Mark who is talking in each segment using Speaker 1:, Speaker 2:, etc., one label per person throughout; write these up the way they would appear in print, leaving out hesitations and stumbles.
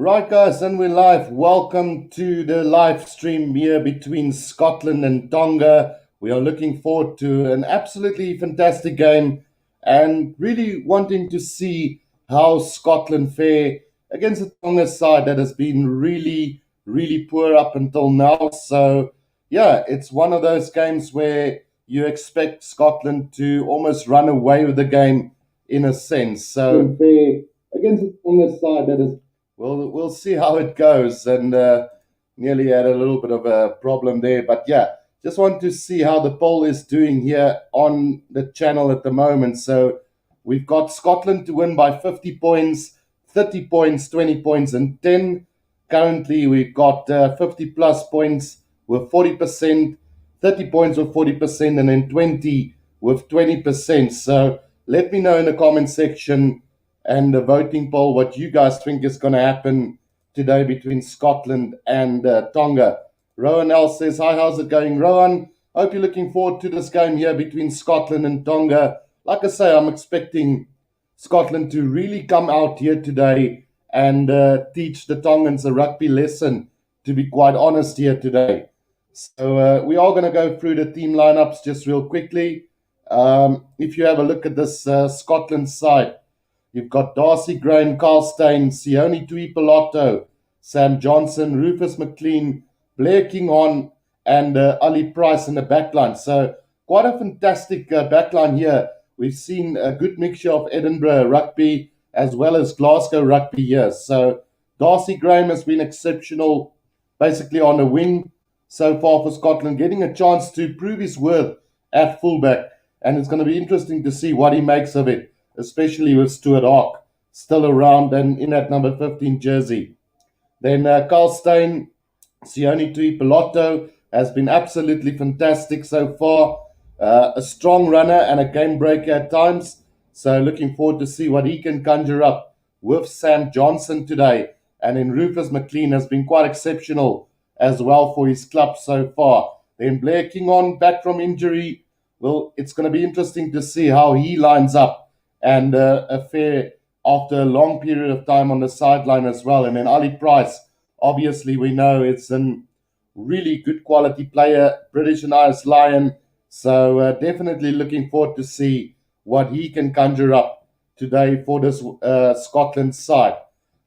Speaker 1: Right, guys, and we're live. Welcome to the live stream here between Scotland and Tonga. We are looking forward to an absolutely fantastic game and really wanting to see how Scotland fare against the Tonga side that has been really poor up until now. So, yeah, it's one of those games where you expect Scotland to almost run away with the game in a sense. So, fare against the Tonga side that is we'll see how it goes. And nearly had a little bit of a problem there, but yeah, just want to see how the poll is doing here on the channel at the moment. So we've got Scotland to win by 50 points, 30 points, 20 points, and 10. Currently, we've got 50 plus points with 40%, 30 points with 40%, and then 20 with 20%. So let me know in the comment section and the voting poll what you guys think is going to happen today between Scotland and Tonga. Rowan L says, hi, how's it going, Rowan? Hope you're looking forward to this game here between Scotland and Tonga. Like I say, I'm expecting Scotland to really come out here today and teach the Tongans a rugby lesson, to be quite honest, here today. So we are going to go through the team lineups just real quickly. If you have a look at this Scotland side, you've got Darcy Graham, Carl Steyn, Sione Tuipolotto, Sam Johnson, Rufus McLean, Blair Kinghorn, and Ali Price in the backline. So quite a fantastic backline here. We've seen a good mixture of Edinburgh rugby as well as Glasgow rugby here. So Darcy Graham has been exceptional, basically on the wing so far for Scotland, getting a chance to prove his worth at fullback. And it's going to be interesting to see what he makes of it, especially with Stuart Hawke still around and in that number 15 jersey. Then Carl Steyn, Sione Tuipolotto has been absolutely fantastic so far. A strong runner and a game breaker at times. So looking forward to see what he can conjure up with Sam Johnson today. And then Rufus McLean has been quite exceptional as well for his club so far. Then Blair Kinghorn back from injury. Well, it's going to be interesting to see how he lines up and a fair after a long period of time on the sideline as well. And then Ali Price, obviously, we know it's a really good quality player, British and Irish Lion. So definitely looking forward to see what he can conjure up today for this Scotland side.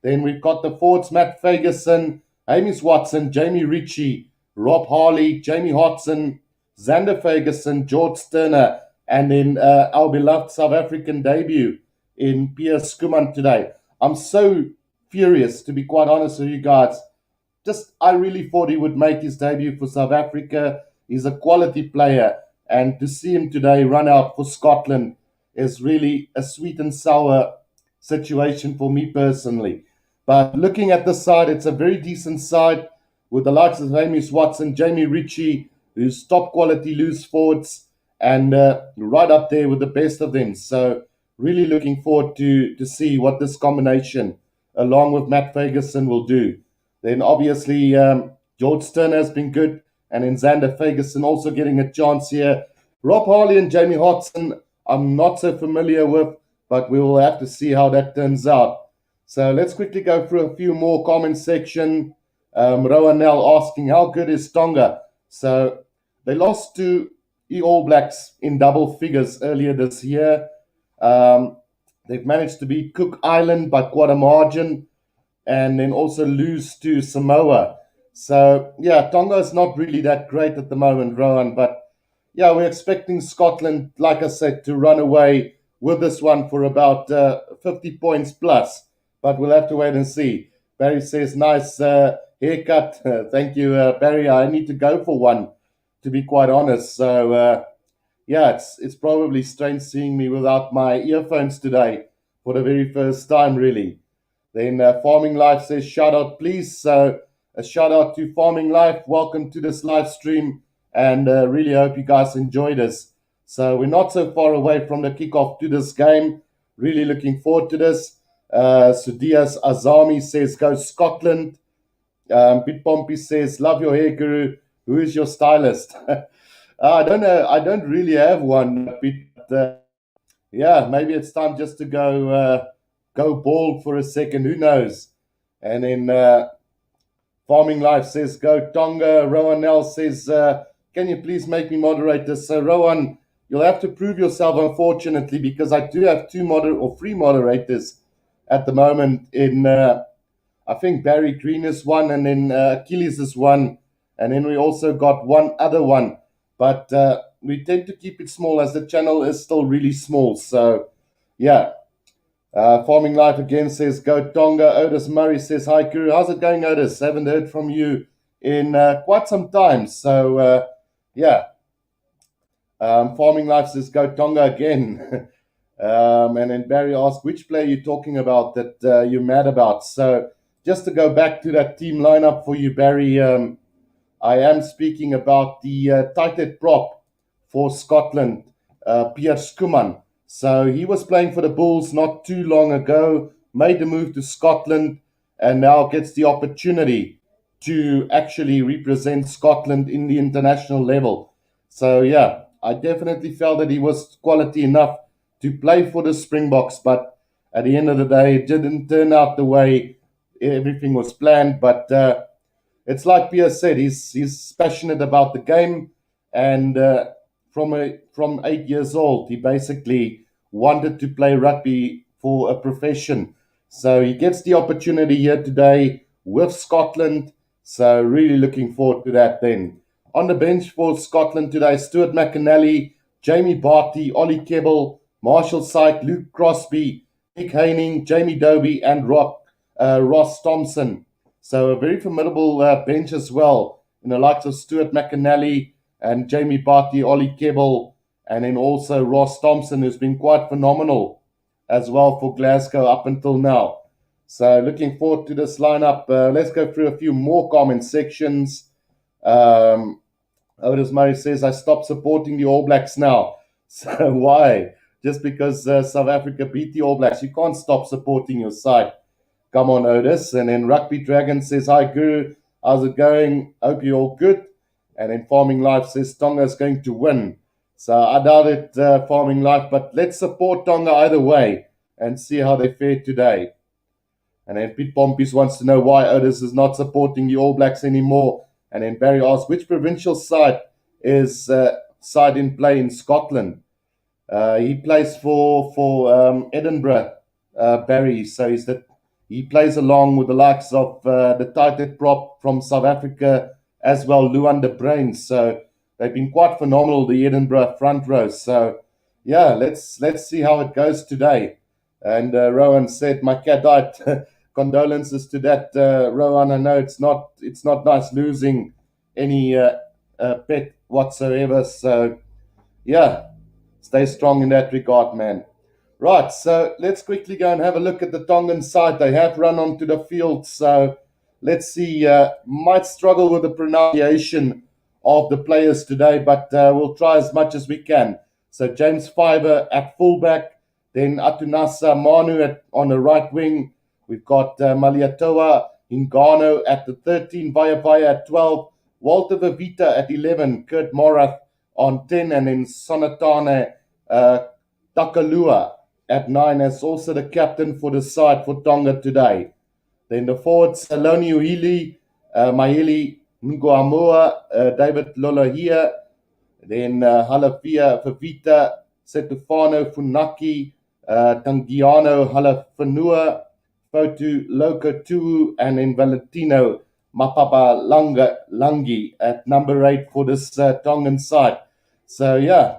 Speaker 1: Then we've got the forwards, Matt Ferguson, Hamish Watson, Jamie Ritchie, Rob Harley, Jamie Hodson, Xander Ferguson, George Turner, and then our beloved South African debut in Piers Skuman today. I'm so furious, to be quite honest with you guys. I really thought he would make his debut for South Africa. He's a quality player, and to see him today run out for Scotland is really a sweet and sour situation for me personally. But looking at the side, it's a very decent side with the likes of Hamish Watson, Jamie Ritchie, who's top quality loose forwards, and right up there with the best of them. So really looking forward to see what this combination, along with Matt Ferguson, will do. Then obviously George Turner has been good, and then Xander Ferguson also getting a chance here. Rob Harley and Jamie Hodson, I'm not so familiar with, but we will have to see how that turns out. So let's quickly go through a few more comment section. Rowanell asking, how good is Tonga? So they lost to the All Blacks in double figures earlier this year. They've managed to beat Cook Island by quite a margin and then also lose to Samoa. So, yeah, Tonga is not really that great at the moment, Rowan. But, yeah, we're expecting Scotland, like I said, to run away with this one for about 50 points plus. But we'll have to wait and see. Barry says, nice haircut. Thank you, Barry. I need to go for one, to be quite honest. So, yeah, it's probably strange seeing me without my earphones today for the very first time, really. Then Farming Life says, shout out, please. So a shout out to Farming Life. Welcome to this live stream, and really hope you guys enjoy this. So we're not so far away from the kickoff to this game. Really looking forward to this. Sudias Azami says, go Scotland. Bit Pompey says, love your hair, Guru. Who is your stylist? I don't know. I don't really have one. But yeah, maybe it's time just to go bald for a second. Who knows? And then Farming Life says, go Tonga. Rowan L says, can you please make me moderator? So, Rowan, you'll have to prove yourself, unfortunately, because I do have three moderators at the moment. In I think Barry Green is one, and then Achilles is one, and then we also got one other one. But we tend to keep it small as the channel is still really small. So, yeah. Farming Life again says, go Tonga. Otis Murray says, hi, Kuru. How's it going, Otis? Haven't heard from you in quite some time. So, yeah. Farming Life says, go Tonga again. And then Barry asked, which player are you talking about that you're mad about? So, just to go back to that team lineup for you, Barry, I am speaking about the tighthead prop for Scotland, Pierre Skuman. So he was playing for the Bulls not too long ago, made the move to Scotland, and now gets the opportunity to actually represent Scotland in the international level. So, yeah, I definitely felt that he was quality enough to play for the Springboks, but at the end of the day, it didn't turn out the way everything was planned. But it's like Pierre said, he's passionate about the game, and from 8 years old, he basically wanted to play rugby for a profession. So he gets the opportunity here today with Scotland. So really looking forward to that. Then on the bench for Scotland today, Stuart McAnally, Jamie Barty, Ollie Kebble, Marshall Syke, Luke Crosby, Nick Haining, Jamie Doby, and Ross Thompson. So a very formidable bench as well, in the likes of Stuart McAnally and Jamie Barty, Ollie Kebble, and then also Ross Thompson, who's been quite phenomenal as well for Glasgow up until now. So looking forward to this lineup. Let's go through a few more comment sections. Um, Otis Murray says, I stopped supporting the All Blacks now. So why? Just because South Africa beat the All Blacks. You can't stop supporting your side. Come on, Otis. And then Rugby Dragon says, hi, Guru. How's it going? Hope you're all good. And then Farming Life says, Tonga's going to win. So I doubt it, Farming Life, but let's support Tonga either way and see how they fare today. And then Pete Pompis wants to know why Otis is not supporting the All Blacks anymore. And then Barry asks, which provincial side is side in play in Scotland? He plays for Edinburgh, Barry. So he plays along with the likes of the tighthead prop from South Africa as well, Luan de Bruin. So they've been quite phenomenal, the Edinburgh front row. So yeah, let's see how it goes today. And Rowan said, my cat died. Condolences to that, Rowan. I know it's not nice losing any pet whatsoever. So yeah, stay strong in that regard, man. Right, so let's quickly go and have a look at the Tongan side. They have run onto the field, so let's see. Might struggle with the pronunciation of the players today, but we'll try as much as we can. So James Fiver at fullback, then Atunasa Manu on the right wing. We've got Maliatoa Hingano at the 13, Vaya at 12, Walter Vavita at 11, Kurt Morath on 10, and then Sonatane Takalua at 9 as also the captain for the side for Tonga today. Then the forwards, Saloni Uhili, Maili Nguamua, David Lolohia, then Halafia Favita, Setufano Funaki, Tangiano Halafanua, Fotu Lokotu, and then Valentino Mapapa Langi at number 8 for this Tongan side. So, yeah,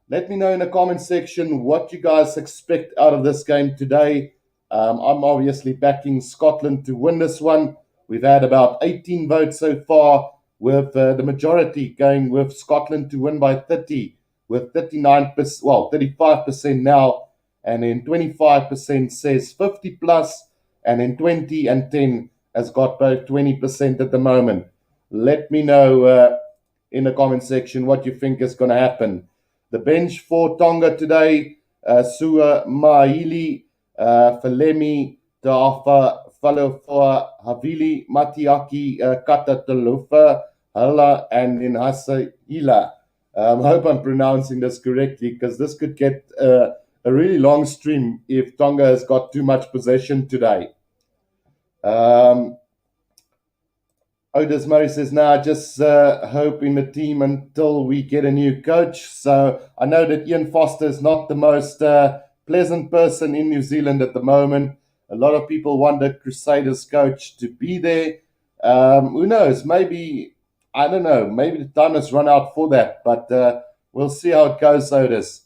Speaker 1: let me know in the comment section what you guys expect out of this game today. I'm obviously backing Scotland to win this one. We've had about 18 votes so far, with the majority going with Scotland to win by 30, with 39%, well, 35% now, and then 25% says 50 plus, and then 20 and 10 has got both 20% at the moment. Let me know in the comment section what you think is going to happen. The bench for Tonga today, Sua Maili, Falemi, Ta'afa, Falofa, Havili, Matiaki, Kata Talufa, Hala, and Inhasa Ila. I hope I'm pronouncing this correctly, because this could get a really long stream if Tonga has got too much possession today. Um, Otis Murray says, "Nah, just hope in the team until we get a new coach." So I know that Ian Foster is not the most pleasant person in New Zealand at the moment. A lot of people want the Crusaders coach to be there. Who knows? Maybe, I don't know. Maybe the time has run out for that, but we'll see how it goes, Otis.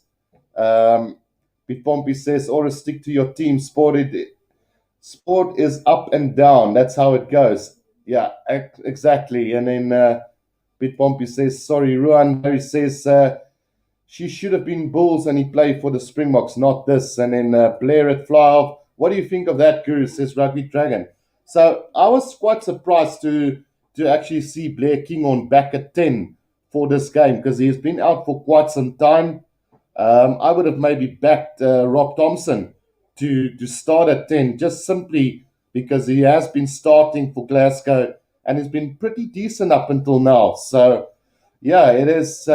Speaker 1: Um, Pete Pompey says, always stick to your team. Sport is up and down. That's how it goes. Yeah, exactly. And then Pete Pompey says, sorry, Ruan. He says, she should have been Bulls and he played for the Springboks, not this. And then Blair at fly off. What do you think of that, Guru? Says Rugby Dragon. So I was quite surprised to actually see Blair King on back at 10 for this game because he's been out for quite some time. I would have maybe backed Rob Thompson to start at 10 just simply because he has been starting for Glasgow and has been pretty decent up until now. So, yeah, it is.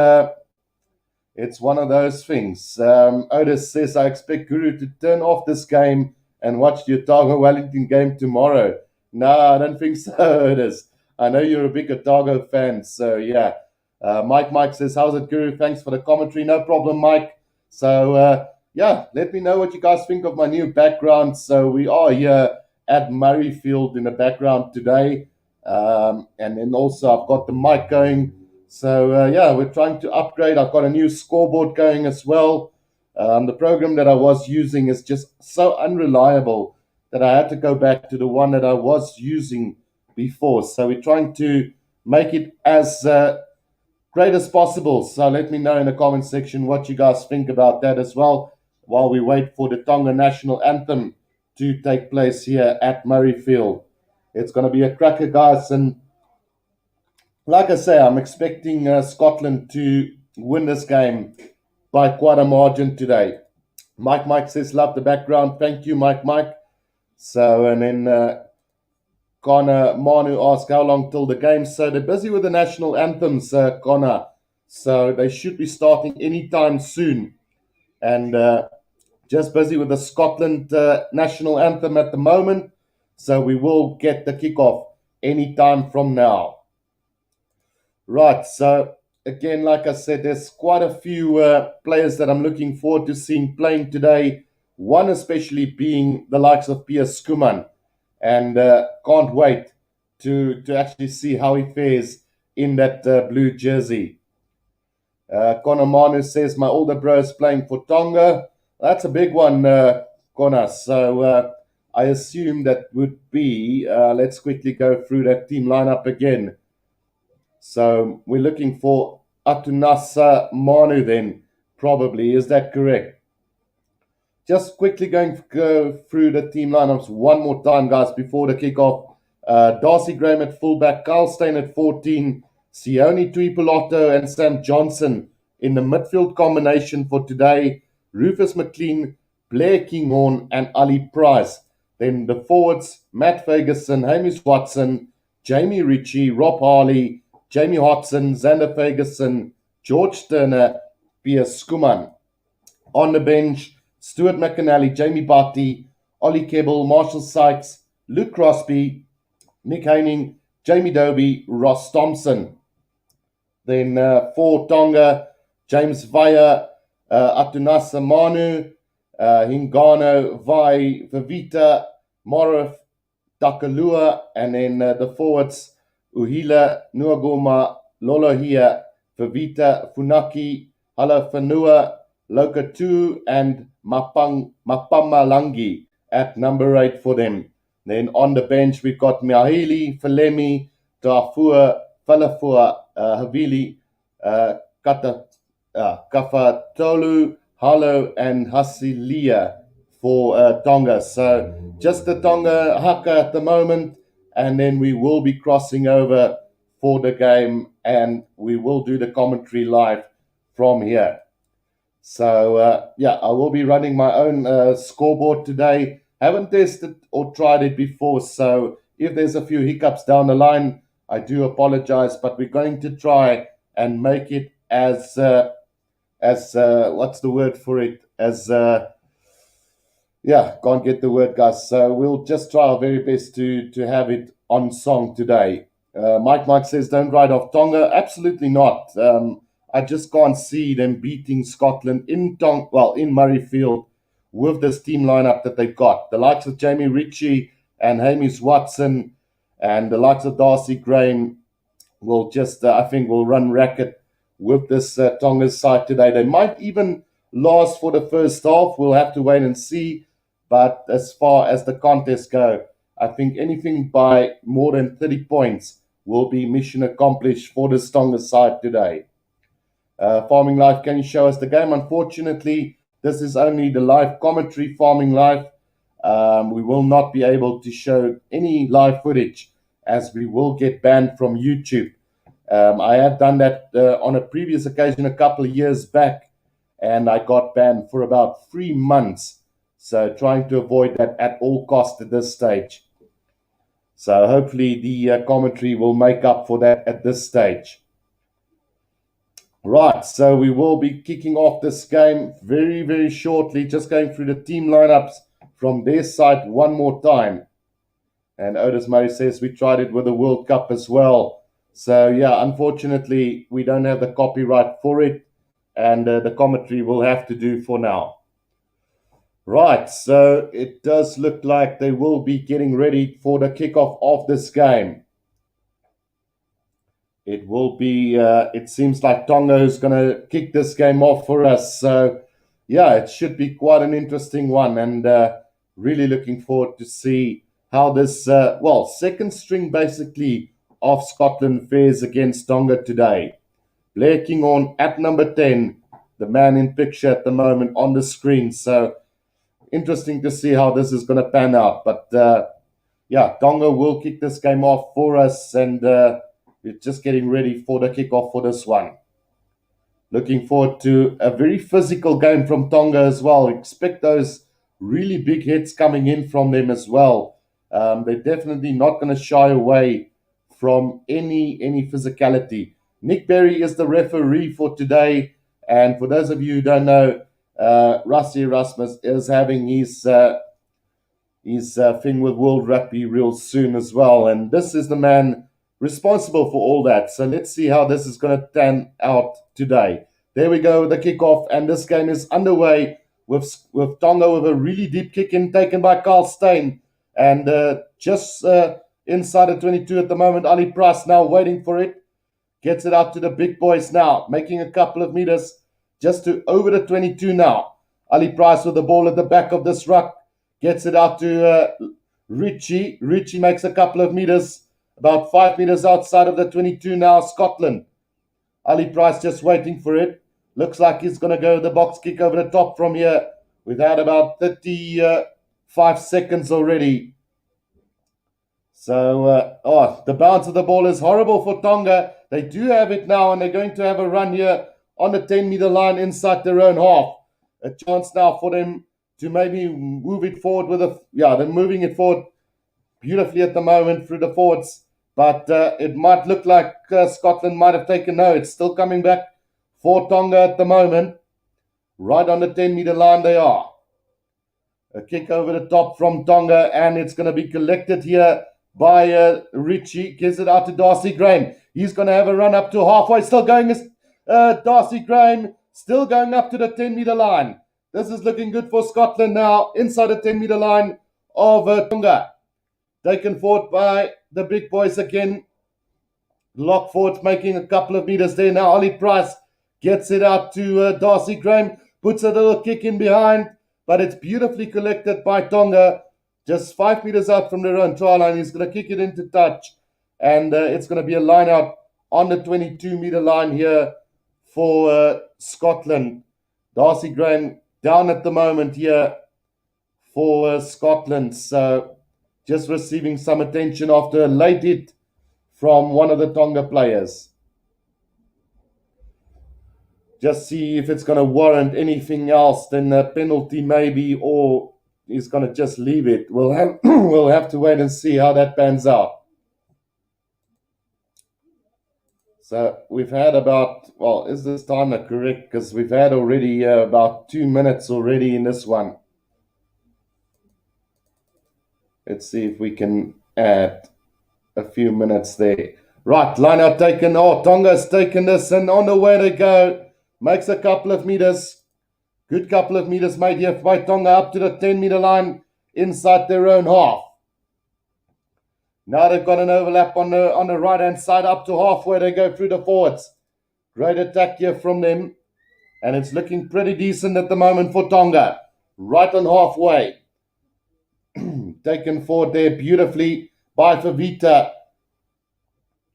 Speaker 1: It's one of those things. Otis says, I expect Guru to turn off this game and watch the Otago Wellington game tomorrow. No, I don't think so, Otis. I know you're a big Otago fan, so yeah. Mike says, how's it, Guru? Thanks for the commentary. No problem, Mike. So, yeah, let me know what you guys think of my new background. So we are here at Murrayfield in the background today. And then also I've got the mic going. So, yeah, we're trying to upgrade. I've got a new scoreboard going as well. The program that I was using is just so unreliable that I had to go back to the one that I was using before. So we're trying to make it as great as possible. So let me know in the comment section what you guys think about that as well while we wait for the Tonga national anthem to take place here at Murrayfield. It's going to be a cracker, guys. And like I say, I'm expecting Scotland to win this game by quite a margin today. Mike says, love the background. Thank you, Mike. So, and then Connor Manu asked how long till the game. So they're busy with the national anthems, Connor. So they should be starting anytime soon. And just busy with the Scotland national anthem at the moment. So we will get the kickoff anytime from now. Right. So again, like I said, there's quite a few players that I'm looking forward to seeing playing today. One especially being the likes of Piers Skuman. And can't wait to actually see how he fares in that blue jersey. Connor Manu says, my older bro is playing for Tonga. That's a big one, Connor. So I assume that would be, let's quickly go through that team lineup again. So we're looking for Atunasa Manu then, probably. Is that correct? Just quickly go through the team lineups one more time, guys, before the kickoff. Darcy Graham at fullback, Carl Steyn at 14, Sione Tuipoloto and Sam Johnson in the midfield combination for today. Rufus McLean, Blair Kinghorn, and Ali Price. Then the forwards, Matt Ferguson, Hamish Watson, Jamie Ritchie, Rob Harley, Jamie Hodson, Xander Ferguson, George Turner, Piers Skuman. On the bench, Stuart McAnally, Jamie Barty, Ollie Kebble, Marshall Sykes, Luke Crosby, Nick Haining, Jamie Doby, Ross Thompson. Then for Tonga, James Vaya, Atunasa Manu, Hingano, Vai, Vavita, Morif, Takalua, and then the forwards, Uhila, Nuagoma, Lolohia, Vavita, Funaki, Halafanua, Lokatu, and Mapamalangi at number 8 for them. Then on the bench, we've got Miahili, Falemi, Tafua, Falafua, Havili, Kafatolu, Halo, and Hasilia for Tonga. So just the Tonga haka at the moment, and then we will be crossing over for the game, and we will do the commentary live from here. So, yeah, I will be running my own scoreboard today. Haven't tested or tried it before, so if there's a few hiccups down the line, I do apologize, but we're going to try and make it as what's the word for it? As Yeah, can't get the word, guys. So we'll just try our very best to have it on song today. Mike says, don't write off Tonga. Absolutely not. I just can't see them beating Scotland in in Murrayfield with this team lineup that they've got. The likes of Jamie Ritchie and Hamish Watson and the likes of Darcy Graham will just, I think, will run racket with this Tonga side today. They might even last for the first half. We'll have to wait and see. But as far as the contest go, I think anything by more than 30 points will be mission accomplished for the Tonga side today. Farming Life, can you show us the game? Unfortunately, this is only the live commentary, Farming Life. We will not be able to show any live footage as we will get banned from YouTube. I have done that on a previous occasion a couple of years back, and I got banned for about 3 months. So trying to avoid that at all costs at this stage. So hopefully the commentary will make up for that at this stage. Right, so we will be kicking off this game very, very shortly. Just going through the team lineups from their side one more time. And Otis Murray says we tried it with the World Cup as well. So, yeah, unfortunately, we don't have the copyright for it. And the commentary will have to do for now. Right, so it does look like they will be getting ready for the kickoff of this game. It will be, it seems like Tonga is going to kick this game off for us. So, yeah, it should be quite an interesting one. And really looking forward to see how this, second string basically of Scotland fares against Tonga today. Blair Kinghorn at number 10, the man in picture at the moment on the screen. So, interesting to see how this is going to pan out. But, yeah, Tonga will kick this game off for us. And, we're just getting ready for the kickoff for this one. Looking forward to a very physical game from Tonga as well. Expect those really big hits coming in from them as well. They're definitely not going to shy away from any physicality. Nick Berry is the referee for today. And for those of you who don't know, Rusty Erasmus is having his thing with World Rugby real soon as well. And this is the man responsible for all that. So let's see how this is going to turn out today. There we go, the kickoff, and this game is underway with Tonga with a really deep kick in taken by Carl Steyn. And just inside the 22 at the moment, Ali Price now waiting for it. Gets it out to the big boys now, making a couple of meters just to over the 22 now. Ali Price with the ball at the back of this ruck. Gets it out to Ritchie. Ritchie makes a couple of meters, about 5 meters outside of the 22 now, Scotland. Ali Price just waiting for it. Looks like he's going to go the box kick over the top from here. We've had about 35 seconds already. So, the bounce of the ball is horrible for Tonga. They do have it now, and they're going to have a run here on the 10-meter line inside their own half. A chance now for them to maybe move it forward they're moving it forward beautifully at the moment through the forwards. But it might look like Scotland might have taken. No, it's still coming back for Tonga at the moment. Right on the 10-meter line they are. A kick over the top from Tonga, and it's going to be collected here by Ritchie. Gives it out to Darcy Graham. He's going to have a run up to halfway. Still going as Darcy Graham, still going up to the 10-meter line. This is looking good for Scotland now, inside the 10-meter line of Tonga. Taken forward by the big boys again. Lock forward, making a couple of meters there now. Ollie Price gets it out to Darcy Graham. Puts a little kick in behind, but it's beautifully collected by Tonga. Just 5 meters out from their own try line. He's going to kick it into touch. And it's going to be a line out on the 22-meter line here for Scotland. Darcy Graham down at the moment here for Scotland. So just receiving some attention after a late hit from one of the Tonga players. Just see if it's going to warrant anything else than a penalty maybe, or he's going to just leave it. We'll have to wait and see how that pans out. So we've had about, is this timer correct? Because we've had already about 2 minutes already in this one. Let's see if we can add a few minutes there. Right, line out taken. Oh, Tonga's taken this and on the way to go. Makes a couple of meters. Good couple of meters made here by Tonga up to the 10-meter line inside their own half. Now they've got an overlap on the right-hand side up to halfway. They go through the forwards. Great attack here from them. And it's looking pretty decent at the moment for Tonga. Right on halfway. Taken forward there beautifully by Favita.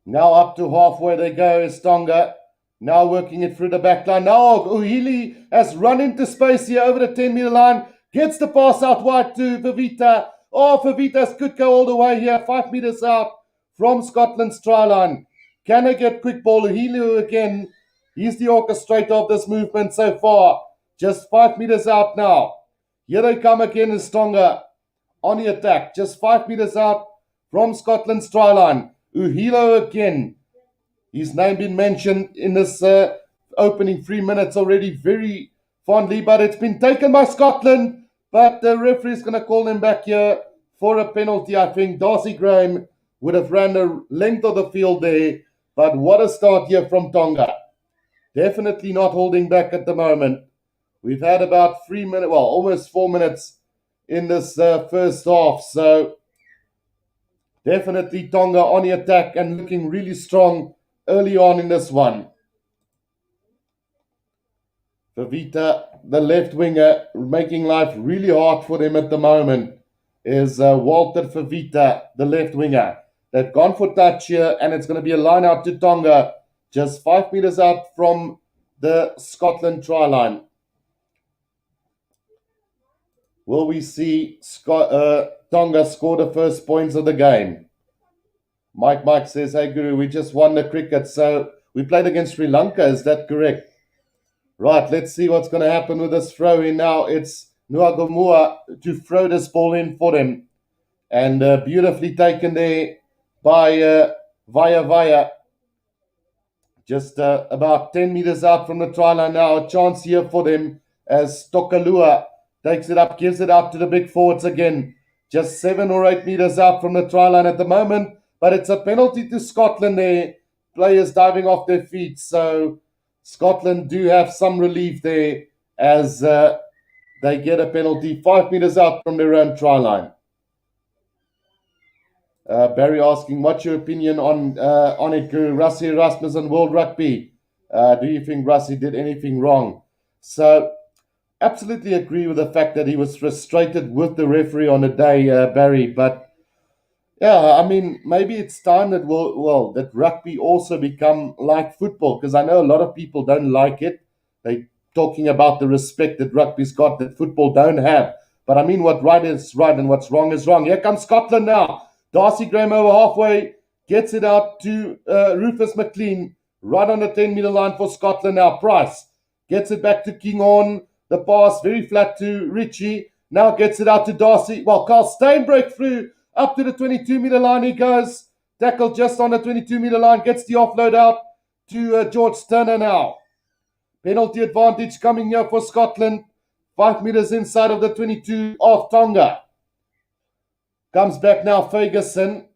Speaker 1: Now up to halfway they go is Tonga. Now working it through the back line. Now Uhili has run into space here over the 10-meter line. Gets the pass out wide to Favita. Oh, Favitas could go all the way here. 5 meters out from Scotland's try line. Can they get quick ball? Uhili again. He's the orchestrator of this movement so far. Just 5 meters out now. Here they come again is Tonga on the attack. Just 5 meters out from Scotland's try line. Uhilo again. His name been mentioned in this opening 3 minutes already very fondly, but it's been taken by Scotland. But the referee is going to call him back here for a penalty. I think Darcy Graham would have ran the length of the field there. But what a start here from Tonga. Definitely not holding back at the moment. We've had about 3 minutes, well, almost 4 minutes in this first half. So definitely Tonga on the attack and looking really strong early on in this one. Favita, the left winger, making life really hard for them at the moment, is Walter Favita, the left winger. They've gone for touch here, and it's going to be a line out to Tonga, just 5 meters out from the Scotland try line. Will we see Tonga score the first points of the game? Mike says, hey Guru, we just won the cricket, so we played against Sri Lanka, is that correct? Right, let's see what's going to happen with this throw in now. It's Nuagomua to throw this ball in for them. And beautifully taken there by Vaya. Just about 10 meters out from the try line now. A chance here for them as Tokalua takes it up, gives it out to the big forwards again. Just 7 or 8 meters out from the try line at the moment. But it's a penalty to Scotland there. Players diving off their feet. So Scotland do have some relief there as they get a penalty 5 meters out from their own try line. Barry asking, what's your opinion on it, Guru? Rassie Erasmus and World Rugby. Do you think Rassie did anything wrong? So, absolutely agree with the fact that he was frustrated with the referee on the day, Barry. But, yeah, I mean, maybe it's time that, that rugby also become like football. Because I know a lot of people don't like it. They're talking about the respect that rugby's got that football don't have. But I mean, what right is right and what's wrong is wrong. Here comes Scotland now. Darcy Graham over halfway, gets it out to Rufus McLean, right on the 10-meter line for Scotland now. Price gets it back to Kinghorn. The pass very flat to Richie. Now gets it out to Darcy. Well, Carl Steyn break through up to the 22-meter line. He goes. Tackle just on the 22-meter line. Gets the offload out to George Turner now. Penalty advantage coming here for Scotland. 5 meters inside of the 22 of Tonga. Comes back now, Ferguson.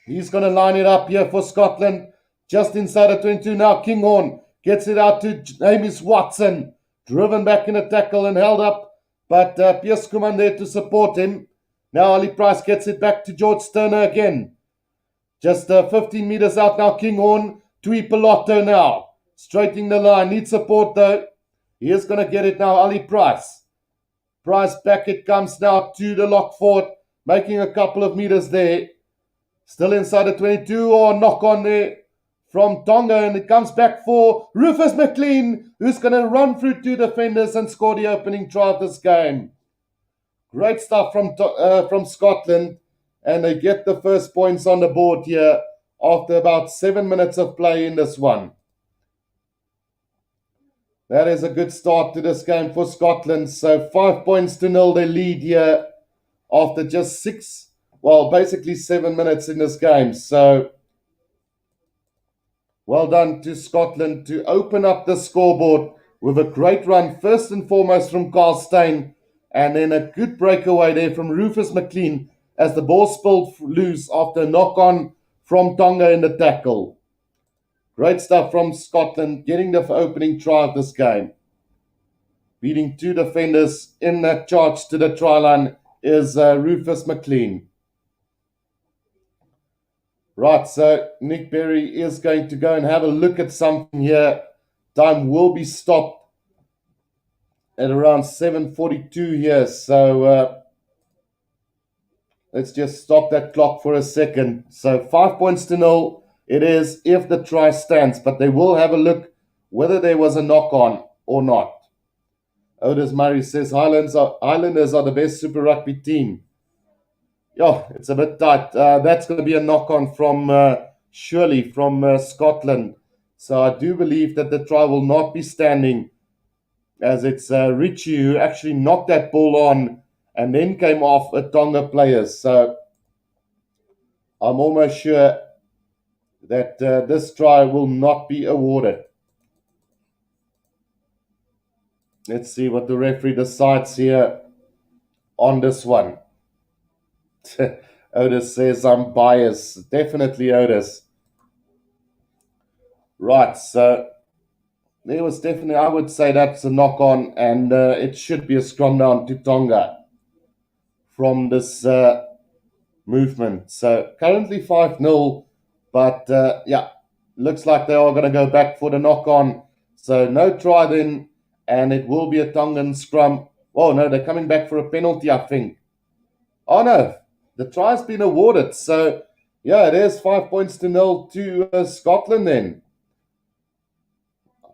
Speaker 1: He's going to line it up here for Scotland. Just inside of 22 now, Kinghorn gets it out to Hamish Watson. Driven back in a tackle and held up. But Piers Kuman there to support him. Now Ali Price gets it back to George Turner again. Just 15 meters out now, Kinghorn. Tui Pelotto now. Straightening the line. Needs support though. He is going to get it now, Ali Price. Price back it comes now to the lock fort. Making a couple of meters there. Still inside the 22 or knock on there from Tonga. And it comes back for Rufus McLean, who's going to run through 2 defenders and score the opening try of this game. Great stuff from Scotland. And they get the first points on the board here after about 7 minutes of play in this one. That is a good start to this game for Scotland. So 5 points to 0 they lead here. After just 7 minutes in this game. So, well done to Scotland to open up the scoreboard with a great run, first and foremost from Carl Steyn, and then a good breakaway there from Rufus McLean as the ball spilled loose after a knock-on from Tonga in the tackle. Great stuff from Scotland, getting the opening try of this game. Beating two defenders in that charge to the try line is Rufus McLean. Right, so Nick Berry is going to go and have a look at something here. Time will be stopped at around 7:42 here, so let's just stop that clock for a second. So 5-0 it is if the try stands, but they will have a look whether there was a knock-on or not. Otis Murray says Highlanders are the best Super Rugby team. Yeah, it's a bit tight. That's going to be a knock-on from surely from Scotland. So I do believe that the try will not be standing, as it's Richie who actually knocked that ball on and then came off a Tonga player. So I'm almost sure that this try will not be awarded. Let's see what the referee decides here on this one. Otis says I'm biased. Definitely Otis. Right, so there was definitely, I would say that's a knock-on, and it should be a scrum down to Tonga from this movement. So currently 5-0, but yeah, looks like they are going to go back for the knock-on. So no try then, and it will be a Tongan scrum. Oh no, they're coming back for a penalty, I think. Oh no, the try's been awarded. So yeah, it is 5-0 to Scotland then.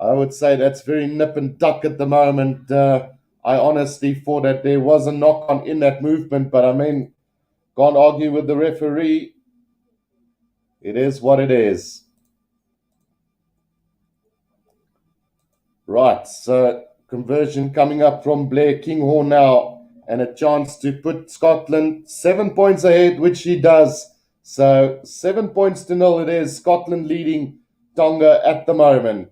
Speaker 1: I would say that's very nip and tuck at the moment. I honestly thought that there was a knock-on in that movement, but I mean, can't argue with the referee. It is what it is. Right, so conversion coming up from Blair Kinghorn now, and a chance to put Scotland 7 points ahead, which he does. So 7-0 it is. Scotland leading Tonga at the moment.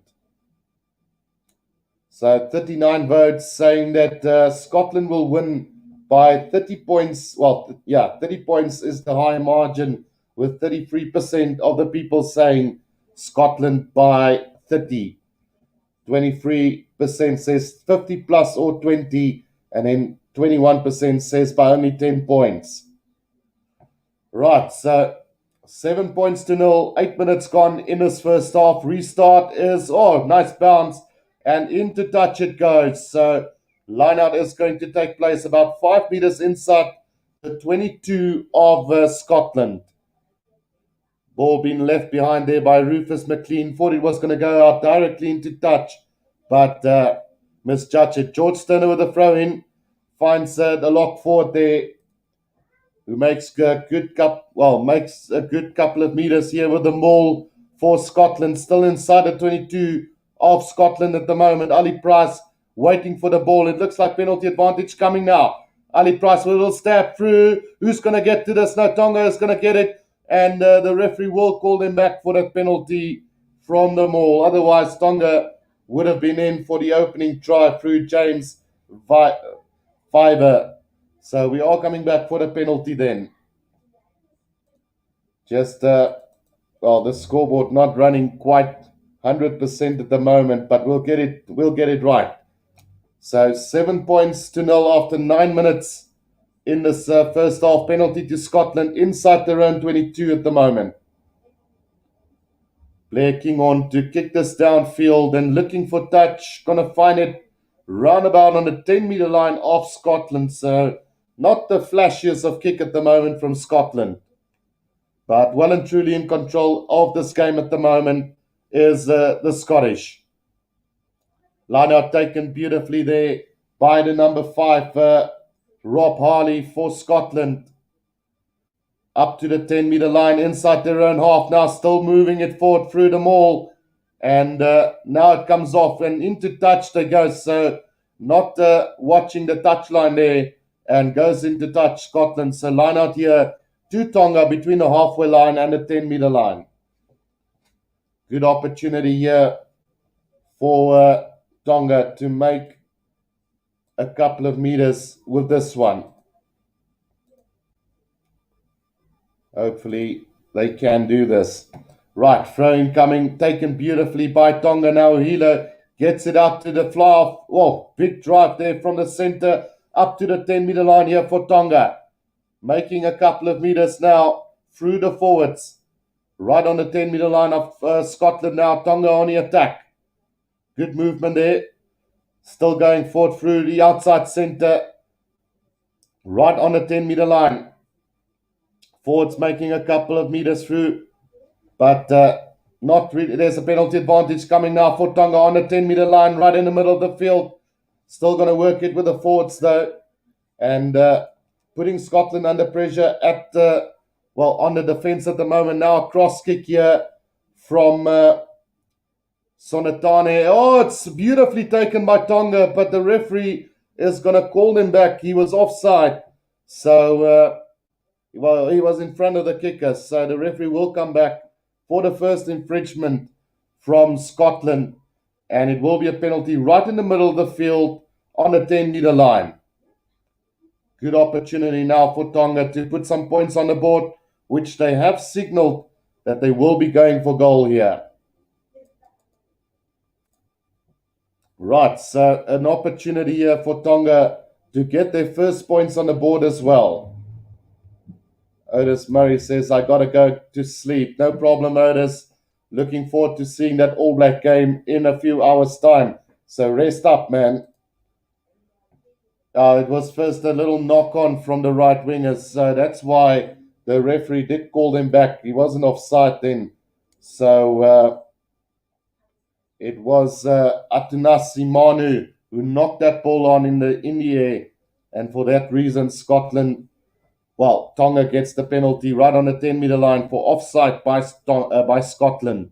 Speaker 1: So 39 votes saying that Scotland will win by 30 points. Well, yeah, 30 points is the high margin, with 33% of the people saying Scotland by 30. 23% says 50 plus or 20, and then 21% says by only 10 points. Right, so 7-0, 8 minutes gone in this first half. Restart is, oh, nice bounce, and into touch it goes. So lineout is going to take place about 5 meters inside the 22 of Scotland. Ball being left behind there by Rufus McLean. Thought it was going to go out directly into touch, but misjudged it. George Sterner with a throw in, finds the lock forward there, who makes a good couple of meters here with the maul for Scotland. Still inside the 22 of Scotland at the moment. Ali Price waiting for the ball. It looks like penalty advantage coming now. Ali Price with a little stab through. Who's going to get to this? No, Tonga is going to get it. And the referee will call them back for that penalty from the maul. Otherwise, Tonga would have been in for the opening try through James Fiver. So we are coming back for the penalty then. Just, the scoreboard not running quite 100% at the moment, but we'll get it right. So 7-0 after 9 minutes in this first half. Penalty to Scotland inside their own 22 at the moment. Blair Kinghorn to kick this downfield and looking for touch. Going to find it roundabout on the 10-meter line of Scotland. So not the flashiest of kick at the moment from Scotland, but well and truly in control of this game at the moment is the Scottish. Line out taken beautifully there by the number 5, Rob Harley for Scotland. Up to the 10-meter line inside their own half. Now still moving it forward through the maul. And now it comes off and into touch they go. So not watching the touch line there, and goes into touch Scotland. So line out here to Tonga between the halfway line and the 10-meter line. Good opportunity here for Tonga to make a couple of meters with this one. Hopefully they can do this. Right, throw incoming, taken beautifully by Tonga. Now Hilo gets it out to the fly. Whoa, big drive there from the center up to the 10-meter line here for Tonga. Making a couple of meters now through the forwards. Right on the 10-meter line of Scotland now. Tonga on the attack. Good movement there. Still going forward through the outside center. Right on the 10-meter line. Forwards making a couple of meters through. But not really. There's a penalty advantage coming now for Tonga on the 10-meter line, right in the middle of the field. Still going to work it with the forwards, though. And putting Scotland under pressure at on the defence at the moment. Now a cross kick here from Sonatane. Oh, it's beautifully taken by Tonga, but the referee is going to call him back. He was offside. So, he was in front of the kicker. So the referee will come back for the first infringement from Scotland. And it will be a penalty right in the middle of the field on the 10-meter line. Good opportunity now for Tonga to put some points on the board, which they have signaled that they will be going for goal here. Right, so an opportunity here for Tonga to get their first points on the board as well. Otis Murray says, I got to go to sleep. No problem, Otis. Looking forward to seeing that All Black game in a few hours' time. So rest up, man. It was first a little knock on from the right wingers, so that's why the referee did call them back. He wasn't offside then. So it was Atunasi Manu who knocked that ball on in the air. And for that reason, Tonga gets the penalty right on the 10-meter line for offside by Scotland.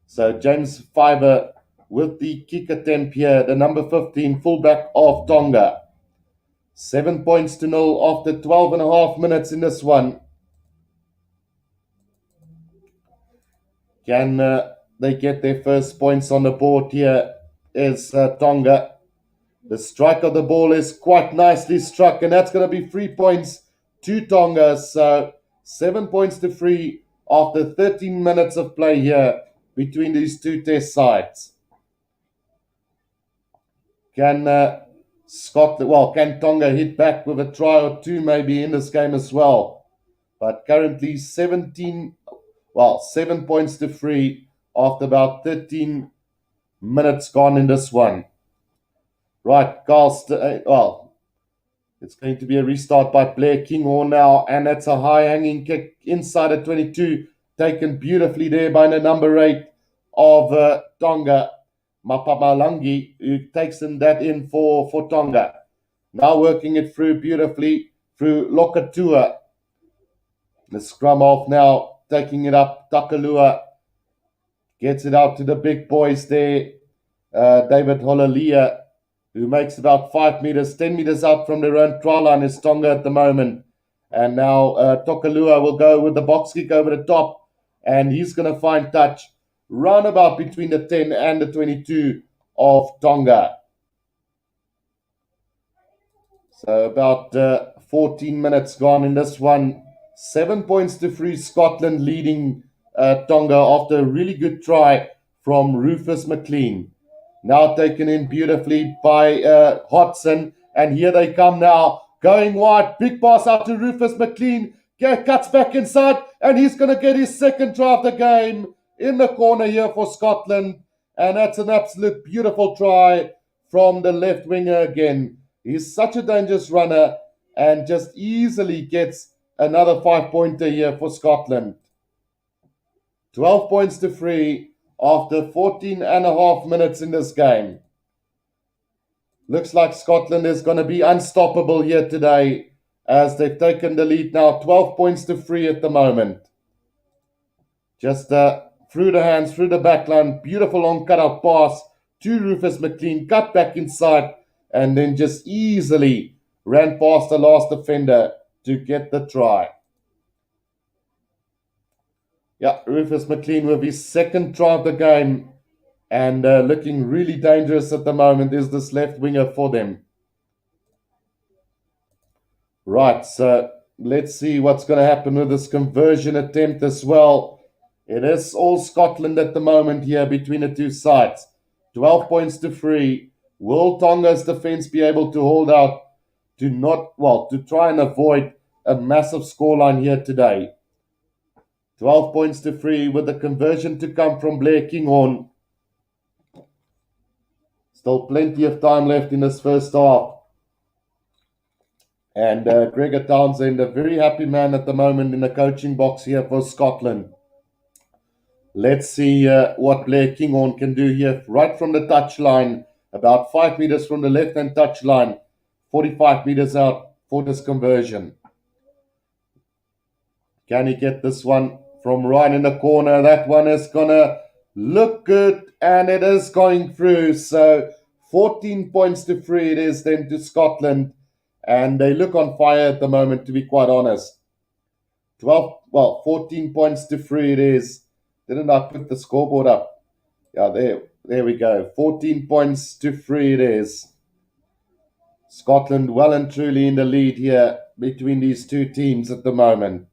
Speaker 1: So James Fiver with the kick attempt here, the number 15 fullback of Tonga. 7 points to 0 after 12 and a half minutes in this one. Can they get their first points on the board here? Is Tonga. The strike of the ball is quite nicely struck, and that's going to be 3 points to Tonga. So 7 points to 3 after 13 minutes of play here between these two test sides. Can Tonga hit back with a try or two maybe in this game as well? But currently 7 points to 3 after about 13 minutes gone in this one. Right, it's going to be a restart by Blair Kinghorn now, and that's a high-hanging kick inside the 22, taken beautifully there by the number 8 of Tonga, Mapamalangi, who takes that in for Tonga. Now working it through beautifully through Lokatua. The scrum off now, taking it up. Takalua gets it out to the big boys there. David Holalia, who makes about 5 meters, 10 meters out from their own try line, is Tonga at the moment. And now Takalua will go with the box kick over the top, and he's going to find touch roundabout between the 10 and the 22 of Tonga. So about 14 minutes gone in this one. 7 points to 3, Scotland leading Tonga after a really good try from Rufus McLean. Now taken in beautifully by Hodson. And here they come now. Going wide. Big pass out to Rufus McLean. Cuts back inside. And he's going to get his second try of the game in the corner here for Scotland. And that's an absolute beautiful try from the left winger again. He's such a dangerous runner and just easily gets another 5-pointer here for Scotland. 12 points to 3 after 14 and a half minutes in this game. Looks like Scotland is going to be unstoppable here today as they've taken the lead now. 12 points to 3 at the moment. Just through the hands, through the back line. Beautiful long cutout pass to Rufus McLean. Cut back inside and then just easily ran past the last defender to get the try. Yeah, Rufus McLean with his second try of the game and looking really dangerous at the moment is this left winger for them. Right, so let's see what's going to happen with this conversion attempt as well. It is all Scotland at the moment here between the two sides. 12 points to 3. Will Tonga's defense be able to hold out to try and avoid a massive scoreline here today? 12 points to 3 with the conversion to come from Blair Kinghorn. Still plenty of time left in this first half. And Gregor Townsend, a very happy man at the moment in the coaching box here for Scotland. Let's see what Blair Kinghorn can do here right from the touchline, about 5 meters from the left-hand touchline, 45 meters out for this conversion. Can he get this one from right in the corner? That one is going to look good, and it is going through. So 14 points to 3 it is then to Scotland, and they look on fire at the moment, to be quite honest. 14 points to 3 it is. Didn't I put the scoreboard up? Yeah, there we go. 14 points to 3 it is. Scotland well and truly in the lead here between these two teams at the moment.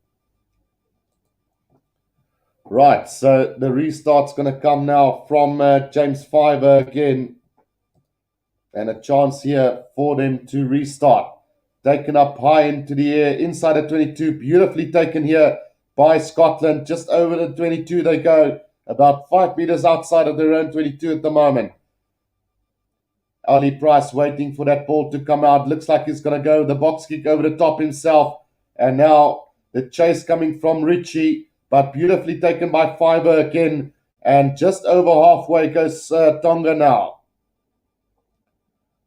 Speaker 1: Right, so the restart's going to come now from James Fiver again. And a chance here for them to restart. Taken up high into the air, inside the 22. Beautifully taken here by Scotland. Just over the 22 they go. About 5 meters outside of their own 22 at the moment. Ali Price waiting for that ball to come out. Looks like he's going to go the box kick over the top himself. And now the chase coming from Ritchie. But beautifully taken by Fiver again. And just over halfway goes Tonga now.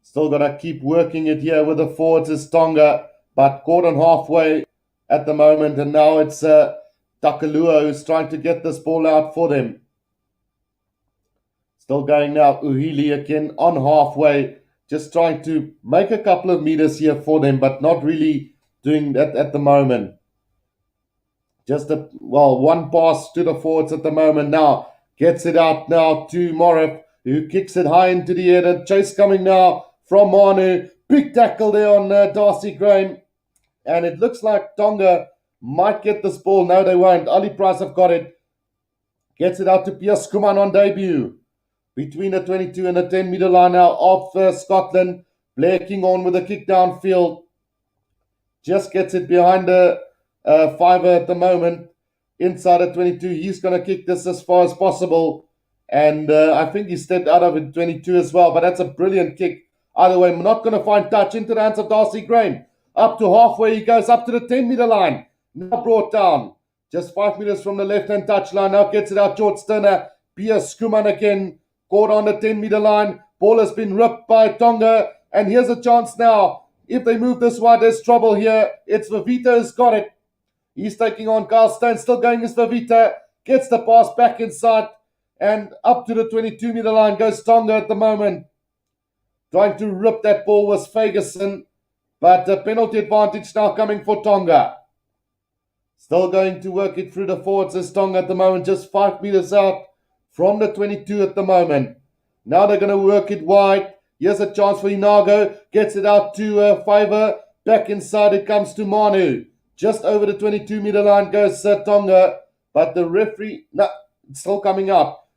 Speaker 1: Still got to keep working it here with the forwards is Tonga. But caught on halfway at the moment. And now it's Takalua who's trying to get this ball out for them. Still going now. Uhili again on halfway. Just trying to make a couple of meters here for them. But not really doing that at the moment. Just one pass to the forwards at the moment now. Gets it out now to Morif, who kicks it high into the air. The chase coming now from Manu. Big tackle there on Darcy Graham. And it looks like Tonga might get this ball. No, they won't. Ali Price have got it. Gets it out to Piers Kuman on debut. Between the 22 and the 10-meter line now of Scotland. Blair Kinghorn with a kick downfield. Just gets it behind the Fiver at the moment, inside at 22. He's going to kick this as far as possible. And I think he stepped out of it 22 as well. But that's a brilliant kick. Either way, not going to find touch into the hands of Darcy Graham. Up to halfway, he goes up to the 10-meter line. Now brought down. Just 5 meters from the left-hand touchline. Now gets it out, George Turner. Piers Kuman again. Caught on the 10-meter line. Ball has been ripped by Tonga. And here's a chance now. If they move this wide, there's trouble here. It's Vavita who's got it. He's taking on Carl Stone, still going as Vavita. Gets the pass back inside. And up to the 22-meter line goes Tonga at the moment. Trying to rip that ball was Ferguson. But a penalty advantage now coming for Tonga. Still going to work it through the forwards as Tonga at the moment. Just 5 meters out from the 22 at the moment. Now they're going to work it wide. Here's a chance for Inago. Gets it out to Fiver. Back inside it comes to Manu. Just over the 22-meter line goes Tonga. But the referee, no, it's still coming up.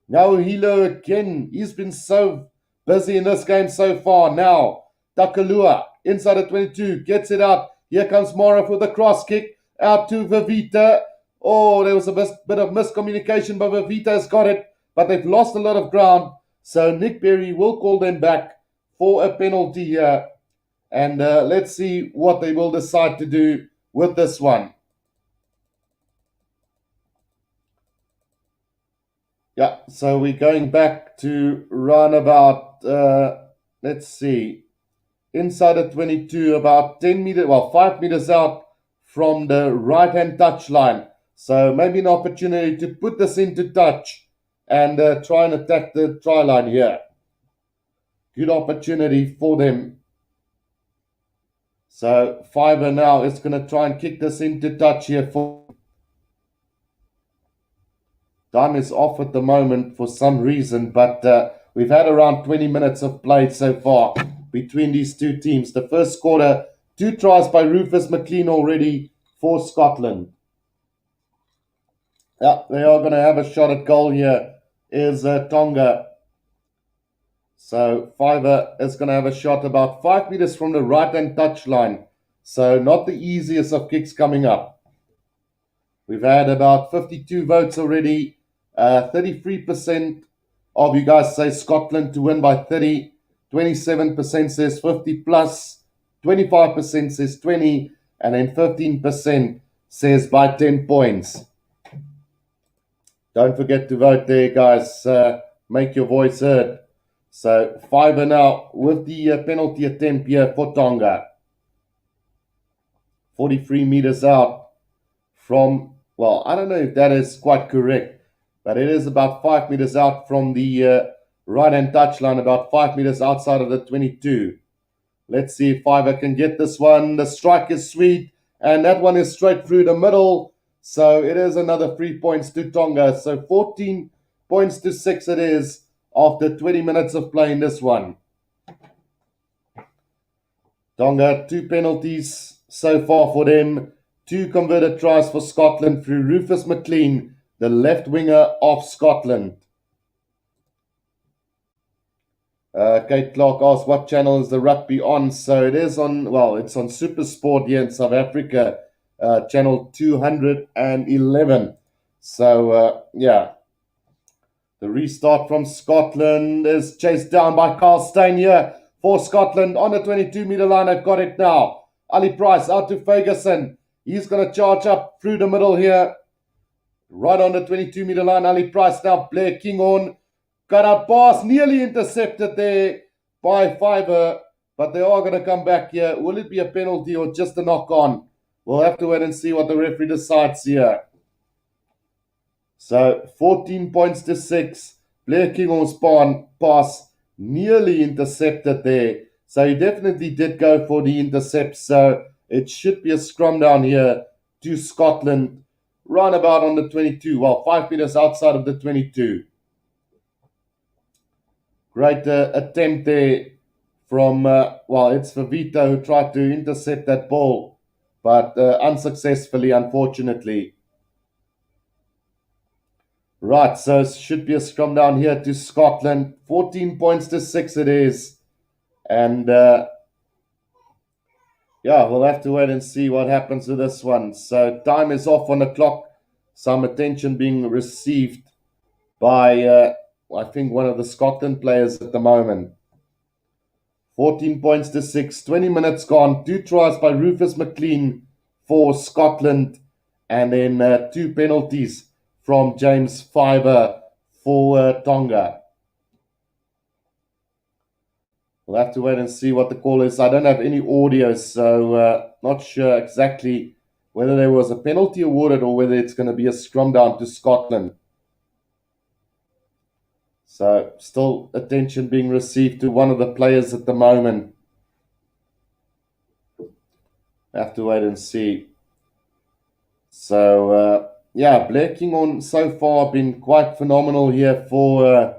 Speaker 1: Now Hilo again. He's been so busy in this game so far. Now Takalua inside the 22. Gets it out. Here comes Morif with a cross kick. Out to Vavita. Oh, there was a bit of miscommunication, but Vavita has got it. But they've lost a lot of ground. So Nick Berry will call them back for a penalty here. And let's see what they will decide to do with this one. Yeah, so we're going back to run about, let's see, inside the 22, about 10 meters, 5 meters out from the right-hand touch line. So maybe an opportunity to put this into touch and try and attack the try line here. Good opportunity for them. So Fiver now is going to try and kick this into touch here. Time is off at the moment for some reason, but we've had around 20 minutes of play so far between these two teams. The first quarter, 2 tries by Rufus McLean already for Scotland. Yeah, they are going to have a shot at goal here, is Tonga. So Fiver is going to have a shot about 5 meters from the right-hand touchline. So not the easiest of kicks coming up. We've had about 52 votes already. 33% of you guys say Scotland to win by 30. 27% says 50 plus. 25% says 20. And then 15% says by 10 points. Don't forget to vote there, guys. Make your voice heard. So Fiver now with the penalty attempt here for Tonga. 43 meters out from, well, I don't know if that is quite correct, but it is about 5 meters out from the right-hand touchline, about 5 meters outside of the 22. Let's see if Fiver can get this one. The strike is sweet, and that one is straight through the middle. So it is another 3 points to Tonga. So 14 points to 6 it is after 20 minutes of playing this one. Tonga, 2 penalties so far for them. 2 converted tries for Scotland through Rufus McLean, the left winger of Scotland. Kate Clark asked what channel is the rugby on. So it is on, well, it's on Super Sport here in South Africa, channel 211. So, yeah. The restart from Scotland is chased down by Carl Steyn here for Scotland on the 22-meter line. I've got it now. Ali Price out to Ferguson. He's going to charge up through the middle here. Right on the 22-meter line, Ali Price now. Blair Kinghorn got a pass, nearly intercepted there by Fiver, but they are going to come back here. Will it be a penalty or just a knock-on? We'll have to wait and see what the referee decides here. So 14 points to 6. Blair Kinghorn's pass nearly intercepted there. So he definitely did go for the intercept. So it should be a scrum down here to Scotland, round about on the 22. Well, 5 meters outside of the 22. Great attempt there from, well, it's Vavito who tried to intercept that ball, but unsuccessfully, unfortunately. Right, so it should be a scrum down here to Scotland. 14 points to 6 it is. And, yeah, we'll have to wait and see what happens with this one. So time is off on the clock. Some attention being received by, I think, one of the Scotland players at the moment. 14 points to 6. 20 minutes gone. 2 tries by Rufus McLean for Scotland. And then 2 penalties from James Fiver for Tonga. We'll have to wait and see what the call is. I don't have any audio, so not sure exactly whether there was a penalty awarded or whether it's going to be a scrum down to Scotland. So still attention being received to one of the players at the moment. Have to wait and see. So, yeah, Blair Kinghorn so far been quite phenomenal here for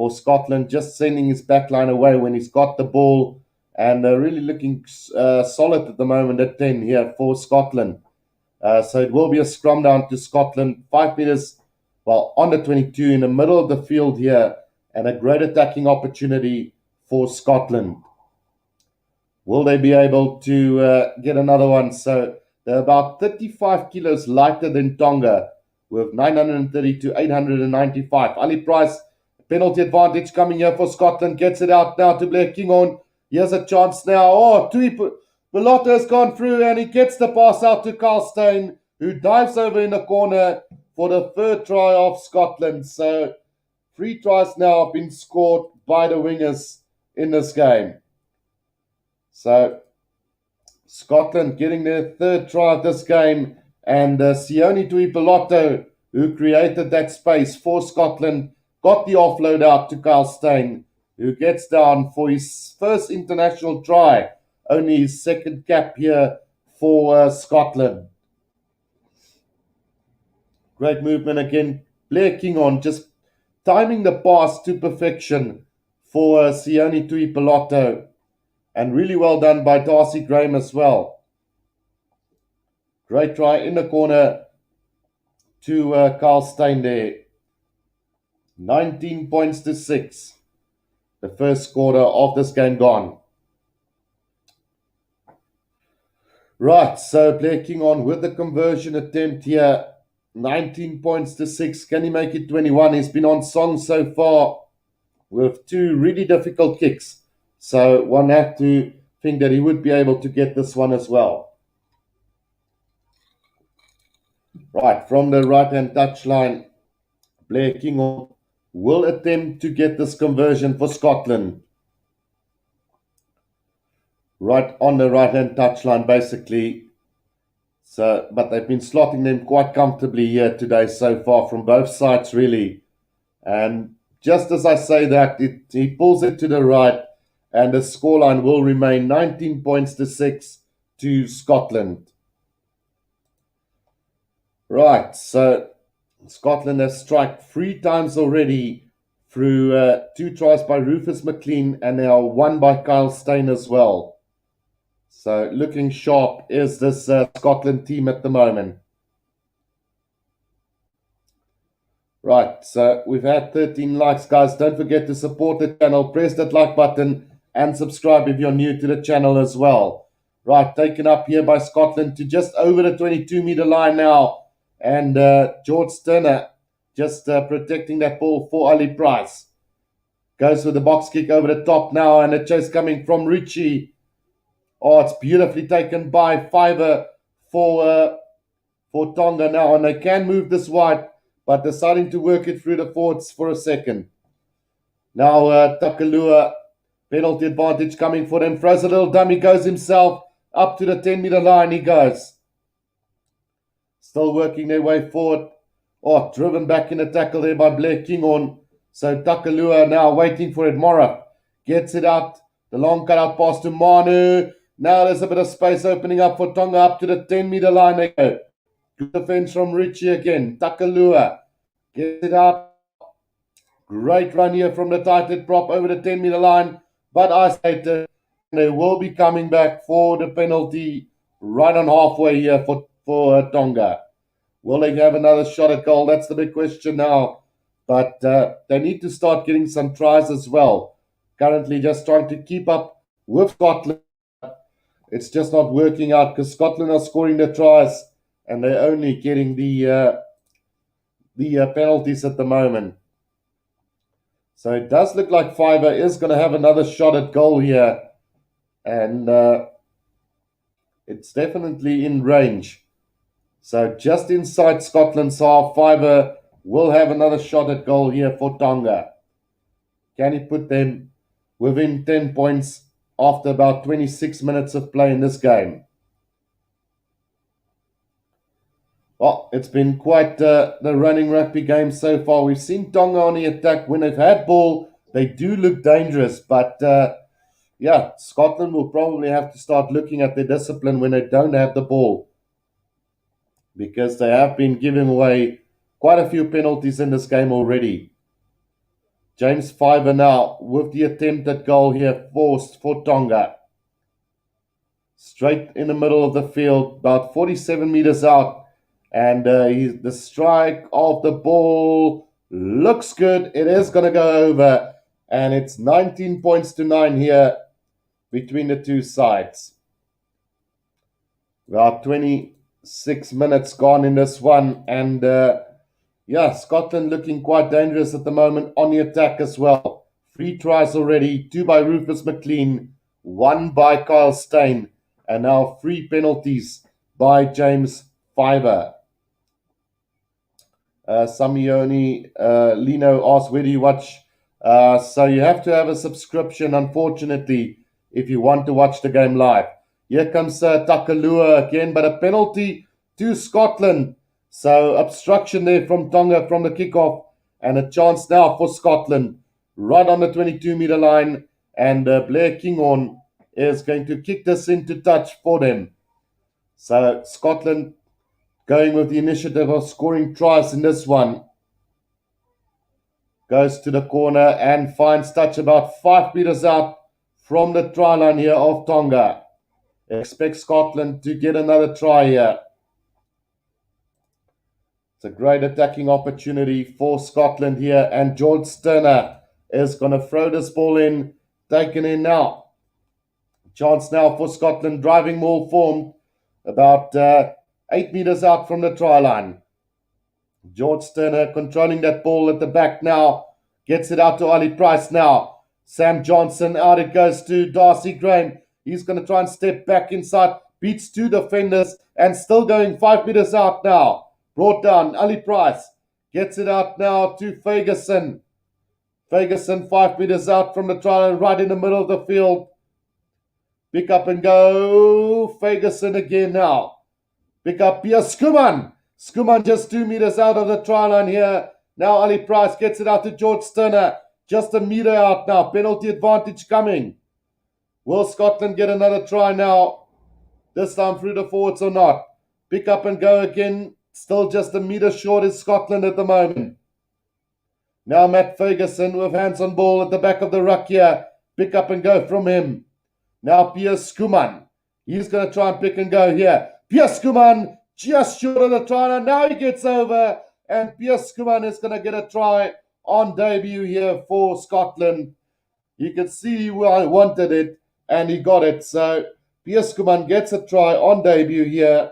Speaker 1: Scotland, just sending his backline away when he's got the ball, and really looking solid at the moment at 10 here for Scotland. So it will be a scrum down to Scotland, 5 meters, well, on the 22 in the middle of the field here, and a great attacking opportunity for Scotland. Will they be able to get another one? So they're about 35 kilos lighter than Tonga, with 930 to 895. Ali Price, penalty advantage coming here for Scotland, gets it out now to Blair Kinghorn. Here's a chance now. Oh, Tui Belotto has gone through, and he gets the pass out to Carl Steyn, who dives over in the corner for the third try of Scotland. So 3 tries now have been scored by the wingers in this game. So Scotland getting their third try of this game, and Sione Tuipolotto, who created that space for Scotland, got the offload out to Carl Steyn, who gets down for his first international try, only his second cap here for Scotland. Great movement again. Blair Kinghorn just timing the pass to perfection for Sione Tuipolotto. And really well done by Darcy Graham as well. Great try in the corner to Carl Stein there. 19 points to 6. The first quarter of this game gone. Right, so Blair King on with the conversion attempt here. 19 points to 6. Can he make it 21? He's been on song so far with 2 really difficult kicks. So one have to think that he would be able to get this one as well. Right, from the right-hand touchline, Blair King will attempt to get this conversion for Scotland. Right on the right-hand touchline, basically. So, but they've been slotting them quite comfortably here today so far from both sides, really. And just as I say that, he pulls it to the right, and the scoreline will remain 19 points to 6 to Scotland. Right, so Scotland has struck 3 times already through 2 tries by Rufus McLean and now 1 by Kyle Stein as well. So looking sharp is this Scotland team at the moment. Right, so we've had 13 likes, guys. Don't forget to support the channel. Press that like button and subscribe if you're new to the channel as well. Right, taken up here by Scotland to just over the 22-meter line now. And George Turner just protecting that ball for Ali Price. Goes with the box kick over the top now, and a chase coming from Richie. Oh, it's beautifully taken by Fiver for Tonga now, and they can move this wide, but deciding to work it through the forwards for a second. Now Takalua, penalty advantage coming for them. Throws a little dummy, goes himself up to the 10-meter line. He goes. Still working their way forward. Oh, driven back in a tackle there by Blair Kinghorn. So Takalua now waiting for it. Mora gets it out. The long cutout pass to Manu. Now there's a bit of space opening up for Tonga up to the 10-meter line. They go. Good defense from Richie again. Takalua gets it out. Great run here from the tighthead prop over the 10-meter line. But isolated. They will be coming back for the penalty right on halfway here for Tonga. Will they have another shot at goal? That's the big question now. But they need to start getting some tries as well. Currently just trying to keep up with Scotland. It's just not working out because Scotland are scoring the tries and they're only getting the penalties at the moment. So it does look like Fiver is going to have another shot at goal here. And it's definitely in range. So just inside Scotland's half, Fiver will have another shot at goal here for Tonga. Can he put them within 10 points after about 26 minutes of play in this game? Well, it's been quite the running rugby game so far. We've seen Tonga on the attack. When they've had ball, they do look dangerous. But, yeah, Scotland will probably have to start looking at their discipline when they don't have the ball, because they have been giving away quite a few penalties in this game already. James Fiver now with the attempt at goal here forced for Tonga. Straight in the middle of the field, about 47 meters out. And the strike of the ball looks good. It is going to go over. And it's 19 points to 9 here between the two sides. About 26 minutes gone in this one. And yeah, Scotland looking quite dangerous at the moment on the attack as well. 3 tries already, 2 by Rufus McLean, 1 by Kyle Stein, and now 3 penalties by James Fiver. Samioni Lino asked, where do you watch? So you have to have a subscription, unfortunately, if you want to watch the game live. Here comes Takalua again, but a penalty to Scotland. So obstruction there from Tonga from the kickoff, and a chance now for Scotland right on the 22-meter line. And Blair Kinghorn is going to kick this into touch for them. So Scotland going with the initiative of scoring tries in this one. Goes to the corner and finds touch about 5 meters out from the try line here of Tonga. Expect Scotland to get another try here. It's a great attacking opportunity for Scotland here, and George Turner is going to throw this ball in, taken in now. Chance now for Scotland, driving maul formed about 8 meters out from the try line. George Turner controlling that ball at the back now, gets it out to Ollie Price now. Sam Johnson, out it goes to Darcy Graham. He's going to try and step back inside, beats 2 defenders, and still going 5 meters out now. Brought down, Ali Price gets it out now to Ferguson. Ferguson 5 meters out from the try line, right in the middle of the field. Pick up and go. Ferguson again now. Pick up here. Skuman. Skuman just 2 meters out of the try line here. Now Ali Price gets it out to George Turner. Just a meter out now. Penalty advantage coming. Will Scotland get another try now? This time through the forwards or not? Pick up and go again. Still just a meter short is Scotland at the moment. Now Matt Ferguson with hands on ball at the back of the ruck here. Pick up and go from him. Now Piers Skuman. He's going to try and pick and go here. Piers Skuman just short of the try line. Now he gets over. And Piers Skuman is going to get a try on debut here for Scotland. You can see where I wanted it. And he got it. So Piers Skuman gets a try on debut here.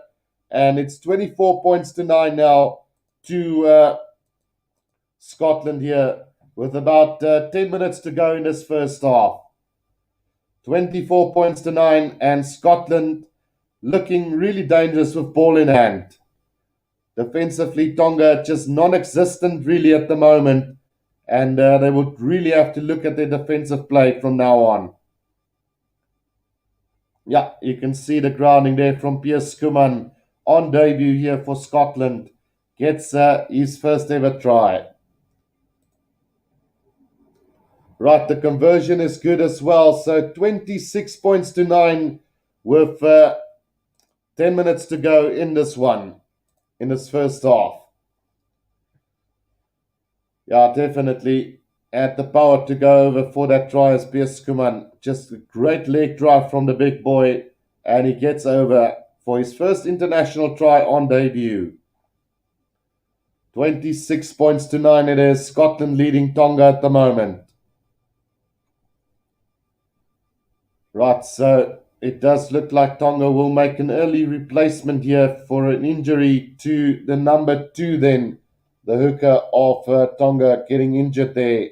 Speaker 1: And it's 24 points to 9 now to Scotland here. With about 10 minutes to go in this first half. 24 points to 9, and Scotland looking really dangerous with ball in hand. Defensively, Tonga just non-existent really at the moment, and they would really have to look at their defensive play from now on. Yeah, you can see the grounding there from Piers Skuman on debut here for Scotland. Gets his first ever try. Right, the conversion is good as well. So 26 points to 9 with 10 minutes to go in this one, in this first half. Yeah, definitely had the power to go over for that try as Piers Skuman. Just a great leg drive from the big boy, and he gets over for his first international try on debut. 26 points to 9 it is. Scotland leading Tonga at the moment. Right, so it does look like Tonga will make an early replacement here for an injury to the number 2 then. The hooker of Tonga getting injured there.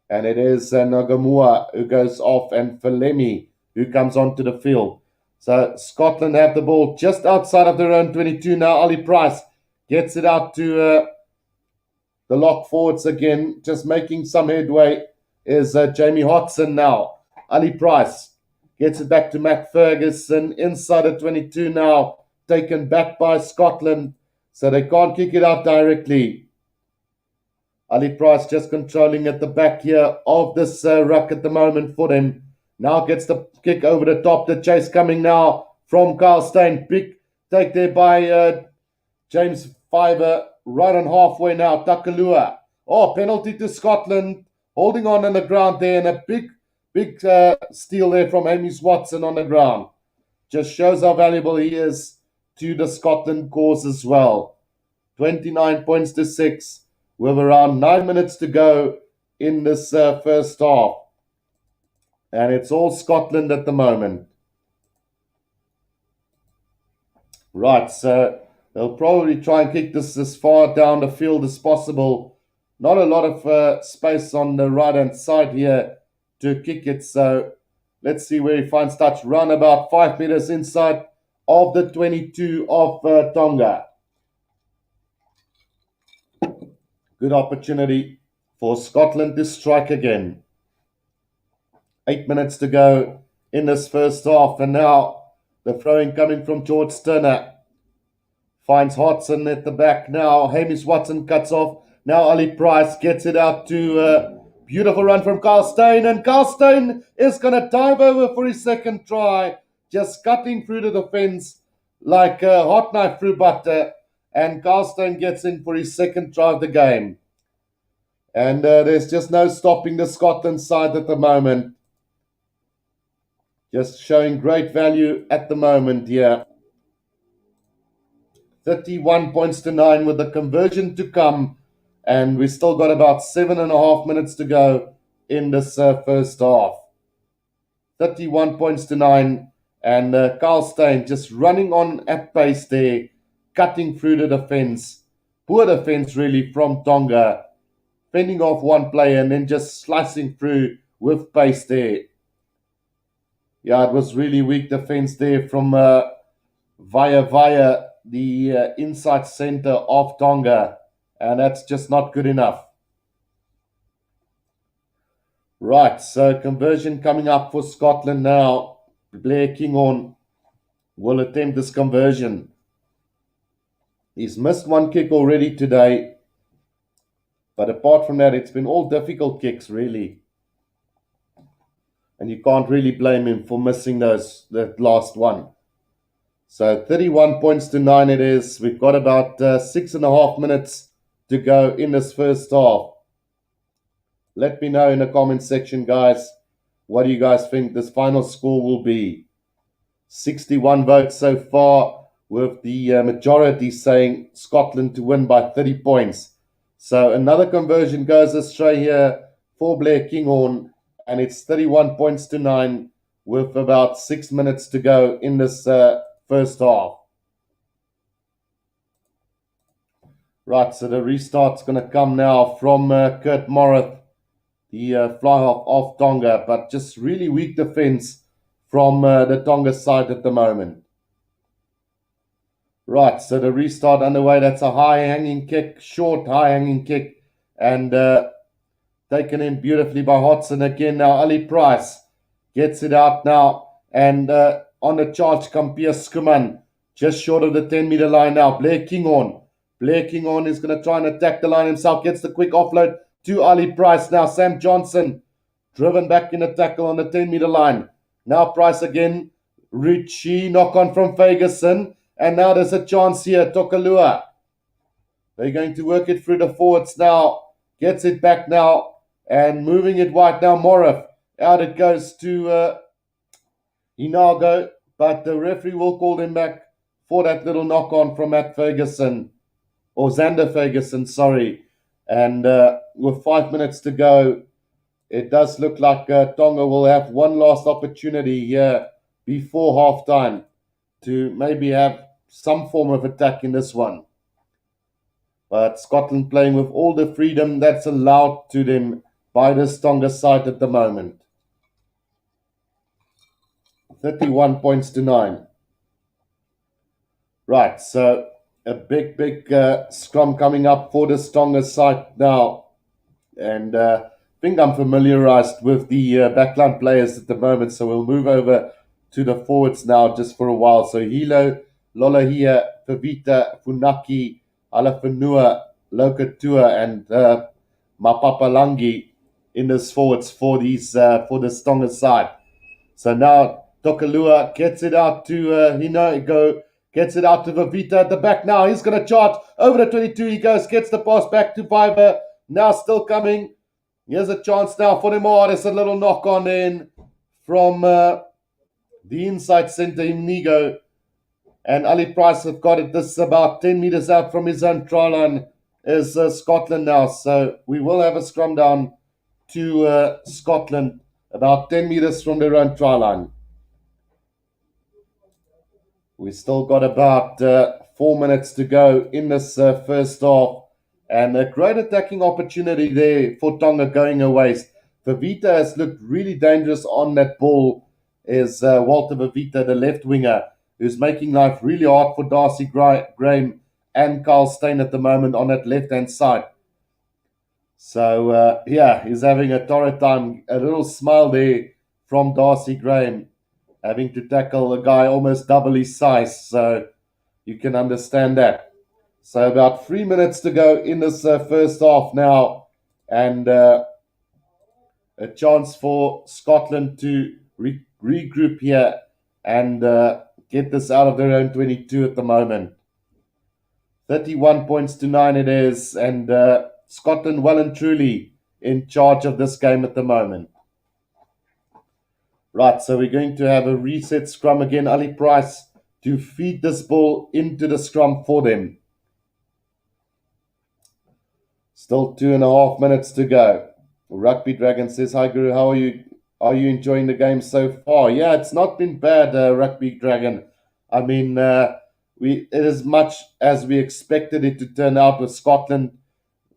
Speaker 1: And it is Nagamua who goes off and Falemi who comes onto the field. So Scotland have the ball just outside of their own 22 now. Ollie Price gets it out to the lock forwards again. Just making some headway is Jamie Hodson now. Ali Price gets it back to Matt Ferguson inside the 22 now, taken back by Scotland, so they can't kick it out directly. Ali Price just controlling at the back here of this ruck at the moment for them. Now gets the kick over the top. The chase coming now from Carl Steyn. Big take there by James Fiver. Right on halfway now. Takalua. Oh, penalty to Scotland. Holding on the ground there, and a big steal there from Hamish Watson on the ground. Just shows how valuable he is to the Scotland cause as well. 29 points to 6 with around 9 minutes to go in this first half. And it's all Scotland at the moment. Right, so they'll probably try and kick this as far down the field as possible. Not a lot of space on the right-hand side here to kick it, so let's see where he finds touch. Run about 5 meters inside of the 22 of Tonga. Good opportunity for Scotland to strike again. 8 minutes to go in this first half, and now the throwing coming from George Turner. Finds Hodson at the back now. Hamish Watson cuts off. Now Ali Price gets it out to beautiful run from Carl Steyn, and Carl Steyn is going to dive over for his second try, just cutting through the defense like a hot knife through butter, and Carl Steyn gets in for his second try of the game. And there's just no stopping the Scotland side at the moment. Just showing great value at the moment here. 31 points to 9 with the conversion to come. And we still got about 7.5 minutes to go in this first half. 31 points to 9. And Carl Steyn just running on at pace there, cutting through the defense. Poor defense, really, from Tonga. Fending off one player and then just slicing through with pace there. Yeah, it was really weak defense there from via the inside center of Tonga. And that's just not good enough. Right, so conversion coming up for Scotland now. Blair Kinghorn will attempt this conversion. He's missed one kick already today. But apart from that, it's been all difficult kicks, really. And you can't really blame him for missing that last one. So 31 points to 9 it is. We've got about 6.5 minutes to go in this first half. Let me know in the comment section, guys. What do you guys think this final score will be? 61 votes so far, with the majority saying Scotland to win by 30 points. So another conversion goes astray here for Blair Kinghorn, and it's 31 points to 9 with about 6 minutes to go in this first half. Right, so the restart's going to come now from Kurt Morris, the fly half of Tonga, but just really weak defense from the Tonga side at the moment. Right, so the restart underway. That's a high-hanging kick, short high-hanging kick, and taken in beautifully by Hodson again. Now Ali Price gets it out now, and on the charge come Piers Skuman, just short of the 10-meter line now. Blair Kinghorn. Blair Kinghorn is going to try and attack the line himself, gets the quick offload to Ali Price. Now Sam Johnson driven back in a tackle on the 10-meter line. Now Price again. Ritchie, knock on from Ferguson. And now there's a chance here. Tokalua. They're going to work it through the forwards now. Gets it back now. And moving it wide now. Morif. Out it goes to Inago. But the referee will call him back for that little knock on from Matt Ferguson. Or Xander Ferguson, sorry. And with 5 minutes to go, it does look like Tonga will have one last opportunity here before halftime to maybe have some form of attack in this one. But Scotland playing with all the freedom that's allowed to them by this Tonga side at the moment. 31 points to 9. Right, so a big scrum coming up for this Tonga side now. And I think I'm familiarized with the backline players at the moment, so we'll move over to the forwards now just for a while. So Hilo, Lolahia, Pavita, Funaki, Alafanua, Lokatua, and Mapapalangi in this forwards for this Tonga side. So now Tokalua gets it out to Hinogo, gets it out to Vavita at the back now. He's going to charge over the 22. He goes, gets the pass back to Fiver. Now still coming. Here's a chance now for Neymar. There's a little knock on in from the inside center, Inigo. And Ali Price have got it. This is about 10 meters out from his own try line is Scotland now. So we will have a scrum down to Scotland about 10 meters from their own try line. We still got about 4 minutes to go in this first half. And a great attacking opportunity there for Tonga going away. Vavita has looked really dangerous on that ball. Is Walter Vavita, the left winger, who's making life really hard for Darcy Graham and Carl Steyn at the moment on that left-hand side. So, he's having a torrid time. A little smile there from Darcy Graham, having to tackle a guy almost double his size. So, you can understand that. So about 3 minutes to go in this first half now, and a chance for Scotland to regroup here and get this out of their own 22 at the moment. 31 points to 9 it is, and Scotland well and truly in charge of this game at the moment. Right, so we're going to have a reset scrum again. Ali Price to feed this ball into the scrum for them. Still 2.5 minutes to go. Rugby Dragon says, "Hi Guru, how are you? Are you enjoying the game so far?" Yeah, it's not been bad, Rugby Dragon. I mean, we it is much as we expected it to turn out with Scotland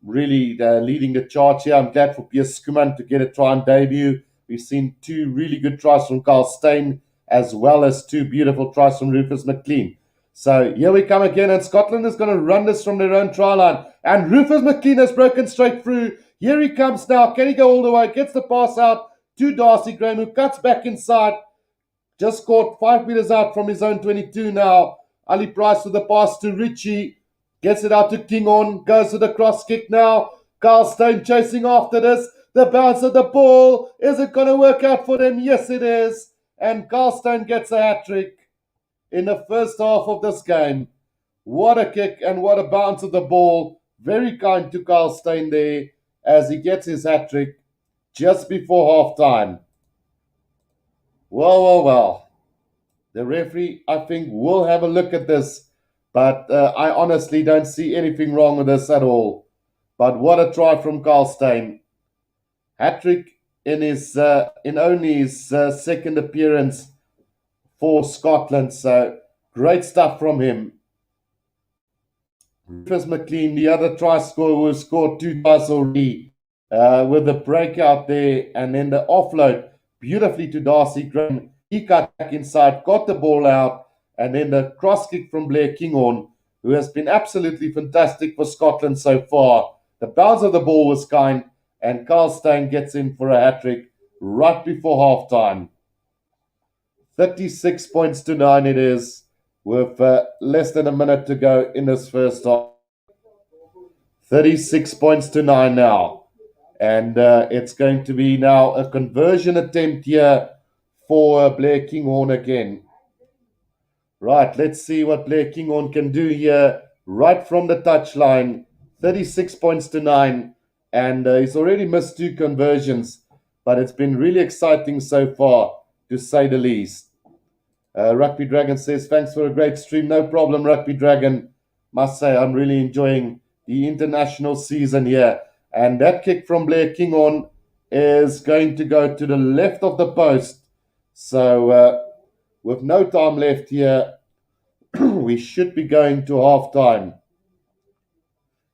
Speaker 1: really leading the charge here. I'm glad for Piers Skuman to get a try and debut. We've seen two really good tries from Carl Steyn, as well as two beautiful tries from Rufus McLean. So here we come again, and Scotland is going to run this from their own try line. And Rufus McLean has broken straight through. Here he comes now. Can he go all the way? Gets the pass out to Darcy Graham, who cuts back inside. Just scored 5 meters out from his own 22 now. Ali Price with the pass to Richie. Gets it out to Kingon. Goes with the cross kick now. Carl Steyn chasing after this. The bounce of the ball. Is it going to work out for them? Yes, it is. And Carl Steyn gets a hat trick in the first half of this game. What a kick and what a bounce of the ball. Very kind to Carl Steyn there as he gets his hat trick just before half time. Well. The referee, I think, will have a look at this, but I honestly don't see anything wrong with this at all. But what a try from Carl Steyn. Hat-trick in only his second appearance for Scotland, so great stuff from him. Rufus McLean, the other try scorer, who scored two tries already, with the breakout there and then the offload beautifully to Darcy Graham. He cut back inside, got the ball out, and then the cross kick from Blair Kinghorn, who has been absolutely fantastic for Scotland so far. The bounce of the ball was kind, and Carl Steyn gets in for a hat trick right before half time. 36 points to 9 it is, with less than a minute to go in this first half. 36 points to 9 now. And it's going to be now a conversion attempt here for Blair Kinghorn again. Right, let's see what Blair Kinghorn can do here right from the touchline. 36 points to 9. And he's already missed two conversions, but it's been really exciting so far, to say the least. Rugby Dragon says, "Thanks for a great stream." No problem, Rugby Dragon. Must say, I'm really enjoying the international season here. And that kick from Blair Kinghorn is going to go to the left of the post. So, with no time left here, we should be going to half time.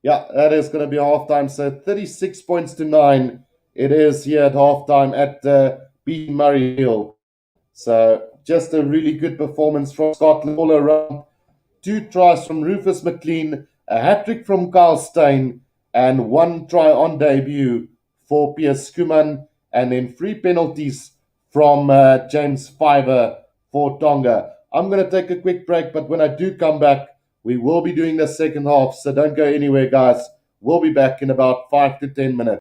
Speaker 1: Yeah, that is going to be half time. So 36 points to 9 it is here at half time at B. Murray Hill. So just a really good performance from Scotland all around. Two tries from Rufus McLean, a hat-trick from Carl Steyn, and one try on debut for Piers Skuman, and then three penalties from James Fiver for Tonga. I'm going to take a quick break, but when I do come back, we will be doing the second half, so don't go anywhere, guys. We'll be back in about 5 to 10 minutes.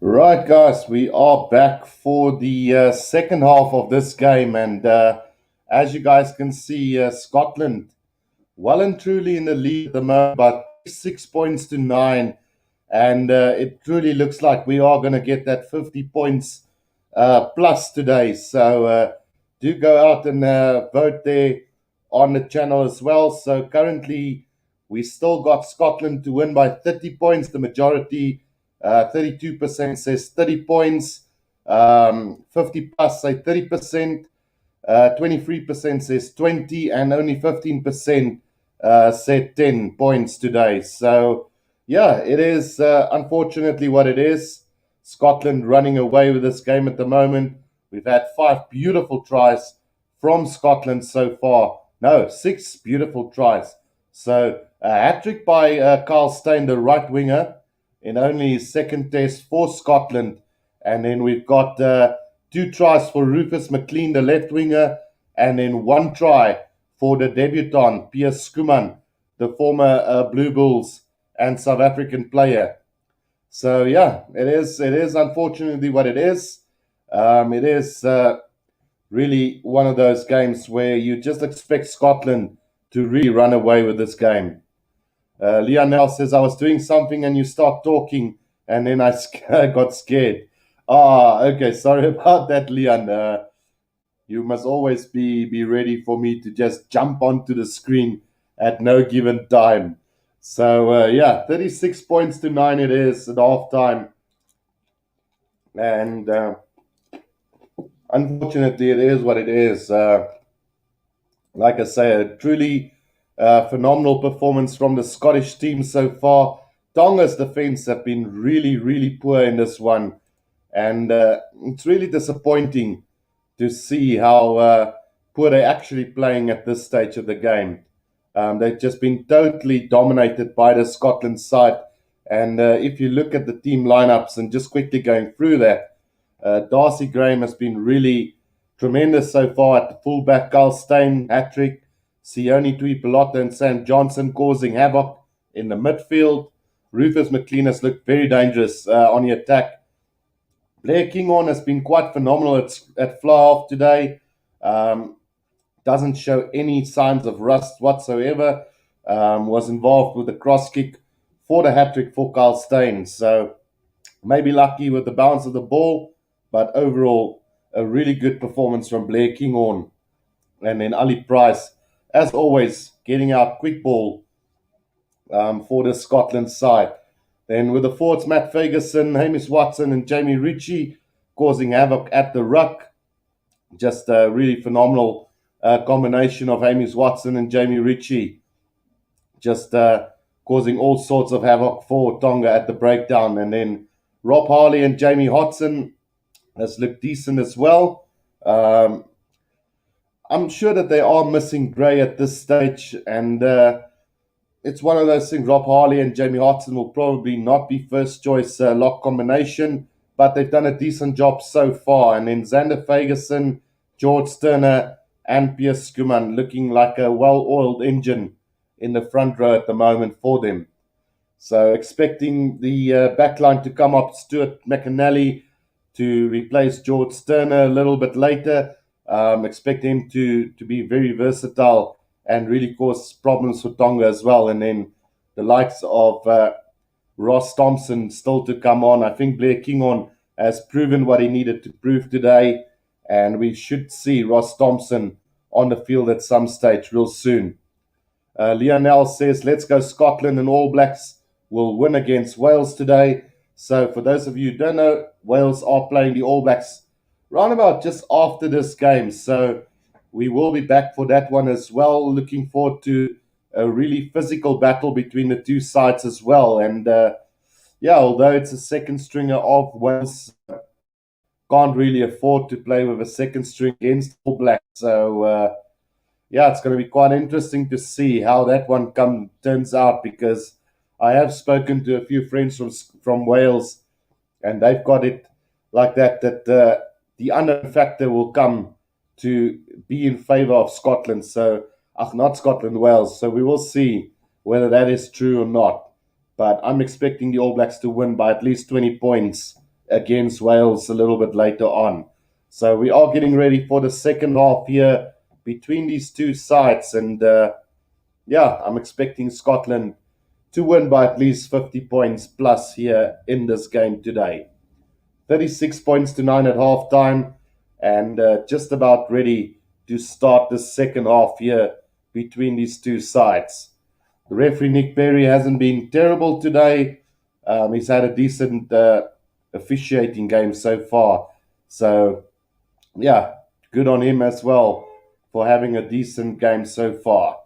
Speaker 1: Right, guys, we are back for the second half of this game, and as you guys can see, Scotland well and truly in the lead at the moment, but 6 points to 9. And it truly looks like we are going to get that 50 points plus today. So do go out and vote there on the channel as well. So currently, we still got Scotland to win by 30 points. The majority, 32% says 30 points. 50 plus say 30%. 23% says 20, and only 15% said 10 points today. So, yeah, it is unfortunately what it is. Scotland running away with this game at the moment. We've had 5 beautiful tries from Scotland so far. No, 6 beautiful tries. So, a hat trick by Carl Steyn, the right winger, in only his second test for Scotland. And then we've got 2 tries for Rufus McLean, the left winger, and then 1 try for the debutant, Piers Skuman, the former Blue Bulls and South African player. So yeah, it is unfortunately what it is. It is really one of those games where you just expect Scotland to really run away with this game. Lionel says, I was doing something and you start talking, and then I got scared. Okay. Sorry about that, Leon. You must always be ready for me to just jump onto the screen at no given time. So, yeah, 36 points to 9 it is at half time. And unfortunately, it is what it is. Like I say, a truly phenomenal performance from the Scottish team so far. Tonga's defense have been really, really poor in this one. And it's really disappointing to see how poor they're actually playing at this stage of the game. They've just been totally dominated by the Scotland side. And if you look at the team lineups and just quickly going through that, Darcy Graham has been really tremendous so far at the fullback. Carl Steyn, hat-trick. Sione Tuipolota and Sam Johnson causing havoc in the midfield. Rufus McLean has looked very dangerous on the attack. Blair Kinghorn has been quite phenomenal at fly-off today. Doesn't show any signs of rust whatsoever. Was involved with the cross kick for the hat-trick for Carl Steyn. So maybe lucky with the bounce of the ball, but overall, a really good performance from Blair Kinghorn. And then Ali Price, as always, getting out quick ball for the Scotland side. Then with the forwards, Matt Ferguson, Hamish Watson, and Jamie Ritchie causing havoc at the ruck. Just a really phenomenal combination of Hamish Watson and Jamie Ritchie. Just causing all sorts of havoc for Tonga at the breakdown. And then Rob Harley and Jamie Hodson has looked decent as well. I'm sure that they are missing Gray at this stage, and it's one of those things. Rob Harley and Jamie Hodson will probably not be first choice lock combination, but they've done a decent job so far. And then Xander Ferguson, George Turner, and Piers Skuman looking like a well-oiled engine in the front row at the moment for them. So expecting the backline to come up, Stuart McAnally to replace George Turner a little bit later. Expect him to be very versatile and really cause problems for Tonga as well. And then the likes of Ross Thompson still to come on. I think Blair Kinghorn has proven what he needed to prove today, and we should see Ross Thompson on the field at some stage real soon. Lionel says, let's go Scotland, and All Blacks will win against Wales today. So for those of you who don't know, Wales are playing the All Blacks round about just after this game. So we will be back for that one as well. Looking forward to a really physical battle between the two sides as well. And yeah, although it's a second stringer of Wales, can't really afford to play with a second string against All Blacks. So yeah, it's going to be quite interesting to see how that one turns out, because I have spoken to a few friends from Wales, and they've got it like that the unknown factor will come to be in favour of Scotland. So, not Scotland, Wales. So we will see whether that is true or not. But I'm expecting the All Blacks to win by at least 20 points against Wales a little bit later on. So we are getting ready for the second half here between these two sides. And I'm expecting Scotland to win by at least 50 points plus here in this game today. 36 points to 9 at halftime, and just about ready to start the second half here between these two sides. The referee, Nick Berry, hasn't been terrible today. He's had a decent officiating game so far. So, yeah, good on him as well for having a decent game so far.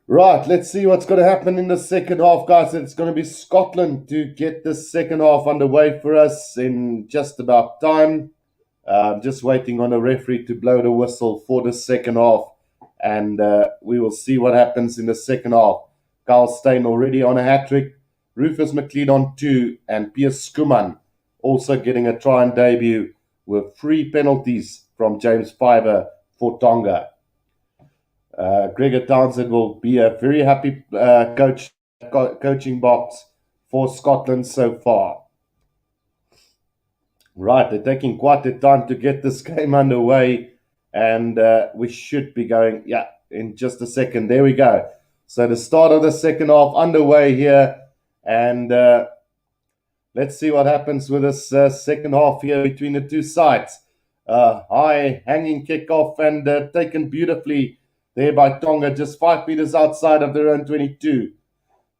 Speaker 1: Right, let's see what's going to happen in the second half, guys. It's going to be Scotland to get the second half underway for us in just about time. Just waiting on the referee to blow the whistle for the second half, and we will see what happens in the second half. Carl Steyn already on a hat-trick, Rufus McLean on 2, and Piers Skuman also getting a try and debut with 3 penalties from James Fiver for Tonga. Gregor Townsend will be a very happy coaching box for Scotland so far. Right, they're taking quite the time to get this game underway, and we should be going, in just a second. There we go. So the start of the second half underway here, and let's see what happens with this second half here between the two sides. High hanging kickoff and taken beautifully there by Tonga, just 5 meters outside of their own 22.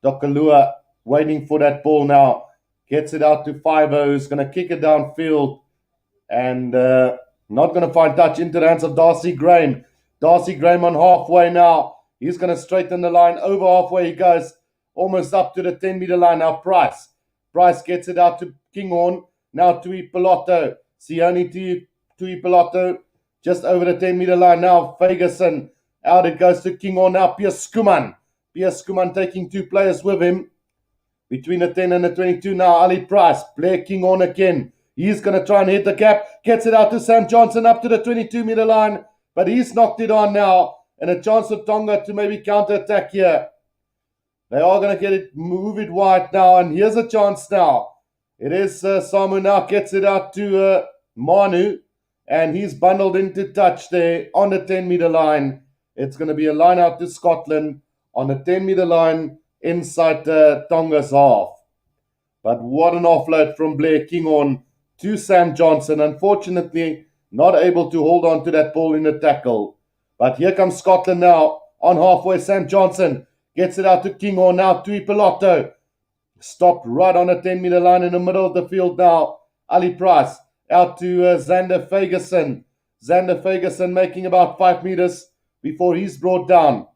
Speaker 1: Tokalua waiting for that ball now. Gets it out to Fiver, who's going to kick it downfield. And not going to find touch into the hands of Darcy Graham. Darcy Graham on halfway now. He's going to straighten the line. Over halfway he goes. Almost up to the 10-meter line now. Price. Price gets it out to Kinghorn. Now Tui Pelotto. Sione Tui Pelotto. Just over the 10-meter line now. Ferguson. Out it goes to Kinghorn now. Piers Skuman. Piers Skuman taking 2 players with him. Between the 10 and the 22 now. Ali Price. Blair Kinghorn again. He's going to try and hit the gap. Gets it out to Sam Johnson up to the 22-meter line. But he's knocked it on now. And a chance for Tonga to maybe counter-attack here. They are going to get it, move it wide now. And here's a chance now. It is Samu now gets it out to Manu. And he's bundled into touch there on the 10-meter line. It's going to be a line out to Scotland on the 10-meter line inside Tonga's half. But what an offload from Blair Kinghorn to Sam Johnson. Unfortunately, not able to hold on to that ball in the tackle. But here comes Scotland now on halfway. Sam Johnson gets it out to Kinghorn now. Tui Pelotto stopped right on the 10-meter line in the middle of the field now. Ali Price out to Xander Ferguson. Xander Ferguson making about 5 meters before he's brought down.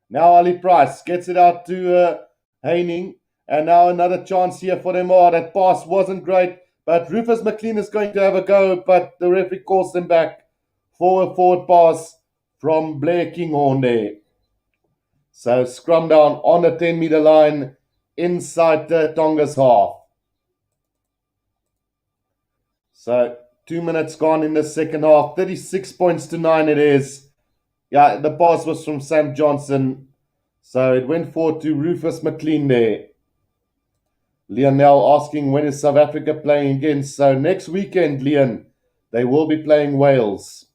Speaker 1: Now Ali Price gets it out to Haining. And now another chance here for them. Oh, that pass wasn't great. But Rufus McLean is going to have a go. But the referee calls them back for a forward pass from Blair Kinghorn there. So scrum down on the 10-meter line inside Tonga's half. So 2 minutes gone in the second half. 36 points to 9 it is. Yeah, the pass was from Sam Johnson. So it went forward to Rufus McLean there. Lionel asking when is South Africa playing again. So next weekend, Leon, they will be playing Wales,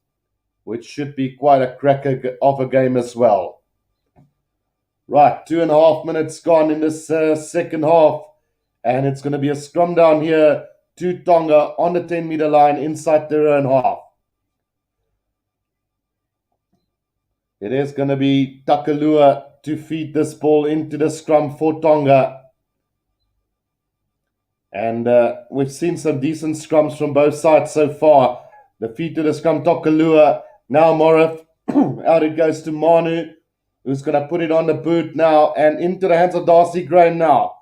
Speaker 1: which should be quite a cracker of a game as well. Right, 2.5 minutes gone in this second half. And it's going to be a scrum down here to Tonga on the 10-meter line inside their own half. It is going to be Takalua to feed this ball into the scrum for Tonga. And we've seen some decent scrums from both sides so far. The feed to the scrum, Takalua. Now Morif. Out it goes to Manu, who's going to put it on the boot now. And into the hands of Darcy Graham now.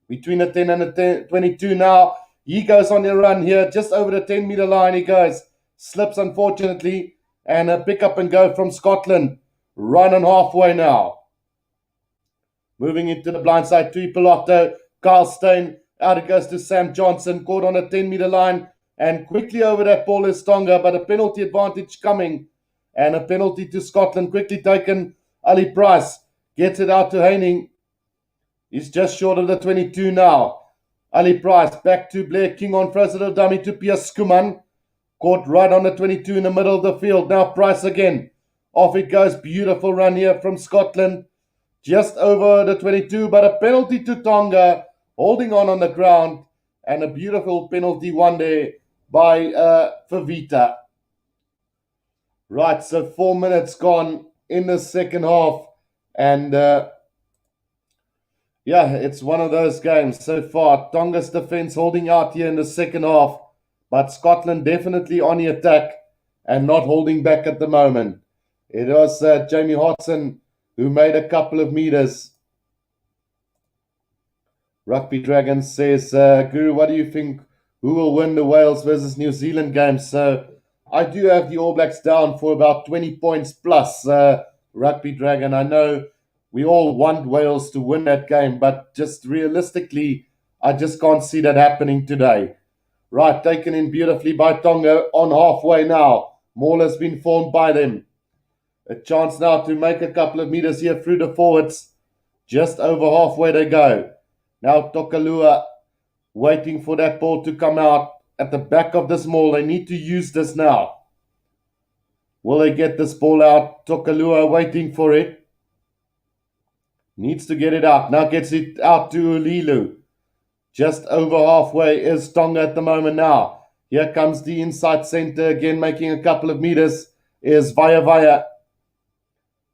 Speaker 1: Between the 10 and the 22 now. He goes on the run here. Just over the 10-meter line he goes. Slips, unfortunately. And a pick up and go from Scotland. Run on halfway now. Moving into the blind side. Tui Pelotto. Carl Steyn. Out it goes to Sam Johnson. Caught on the 10-meter line. And quickly over that ball is Tonga. But a penalty advantage coming. And a penalty to Scotland. Quickly taken. Ali Price gets it out to Haining. He's just short of the 22 now. Ali Price back to Blair King on throws a dummy to Piers Skuman. Caught right on the 22 in the middle of the field. Now Price again. Off it goes. Beautiful run here from Scotland. Just over the 22, but a penalty to Tonga. Holding on the ground. And a beautiful penalty one there by Favita. Right, so 4 minutes gone in the second half. And yeah, it's one of those games so far. Tonga's defense holding out here in the second half, but Scotland definitely on the attack and not holding back at the moment. It was Jamie Hodson who made a couple of meters. Rugby Dragon says, Guru, what do you think? Who will win the Wales versus New Zealand game? So I do have the All Blacks down for about 20 points plus, Rugby Dragon. I know we all want Wales to win that game, but just realistically, I just can't see that happening today. Right, taken in beautifully by Tonga on halfway now. Maul has been formed by them. A chance now to make a couple of meters here through the forwards. Just over halfway they go. Now Tokalua waiting for that ball to come out at the back of this maul. They need to use this now. Will they get this ball out? Tokalua waiting for it. Needs to get it out. Now gets it out to Ulilu. Just over halfway is Tonga at the moment now. Here comes the inside center again, making a couple of meters, is Vaya.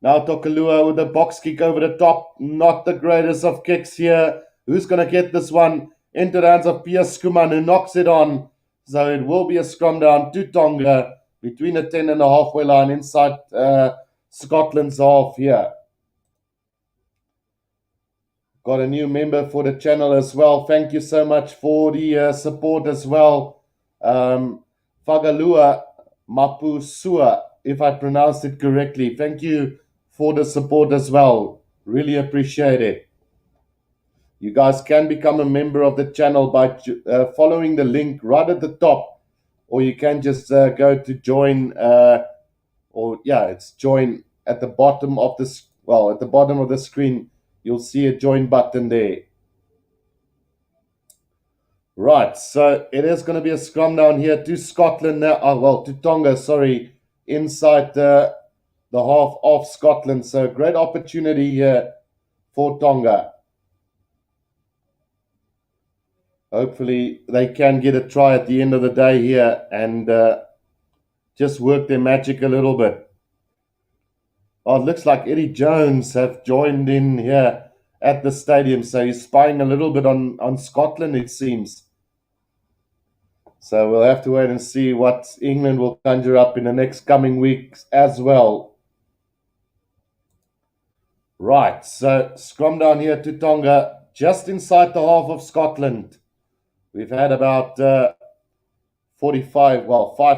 Speaker 1: Now Tokalua with a box kick over the top. Not the greatest of kicks here. Who's going to get this one into the hands of Piers Skuman, who knocks it on. So it will be a scrum down to Tonga between the 10 and the halfway line inside Scotland's half here. Got a new member for the channel as well. Thank you so much for the support as well. Fagalua Mapusua, if I pronounced it correctly. Thank you for the support as well. Really appreciate it. You guys can become a member of the channel by following the link right at the top, or you can just go to join, it's join at the bottom of this. Well, at the bottom of the screen, you'll see a join button there. Right, so it is going to be a scrum down here to Scotland now. To Tonga, sorry, inside the half of Scotland. So great opportunity here for Tonga. Hopefully they can get a try at the end of the day here and just work their magic a little bit. Oh, it looks like Eddie Jones have joined in here at the stadium. So he's spying a little bit on Scotland, it seems. So we'll have to wait and see what England will conjure up in the next coming weeks as well. Right, so scrum down here to Tonga, just inside the half of Scotland. We've had about 5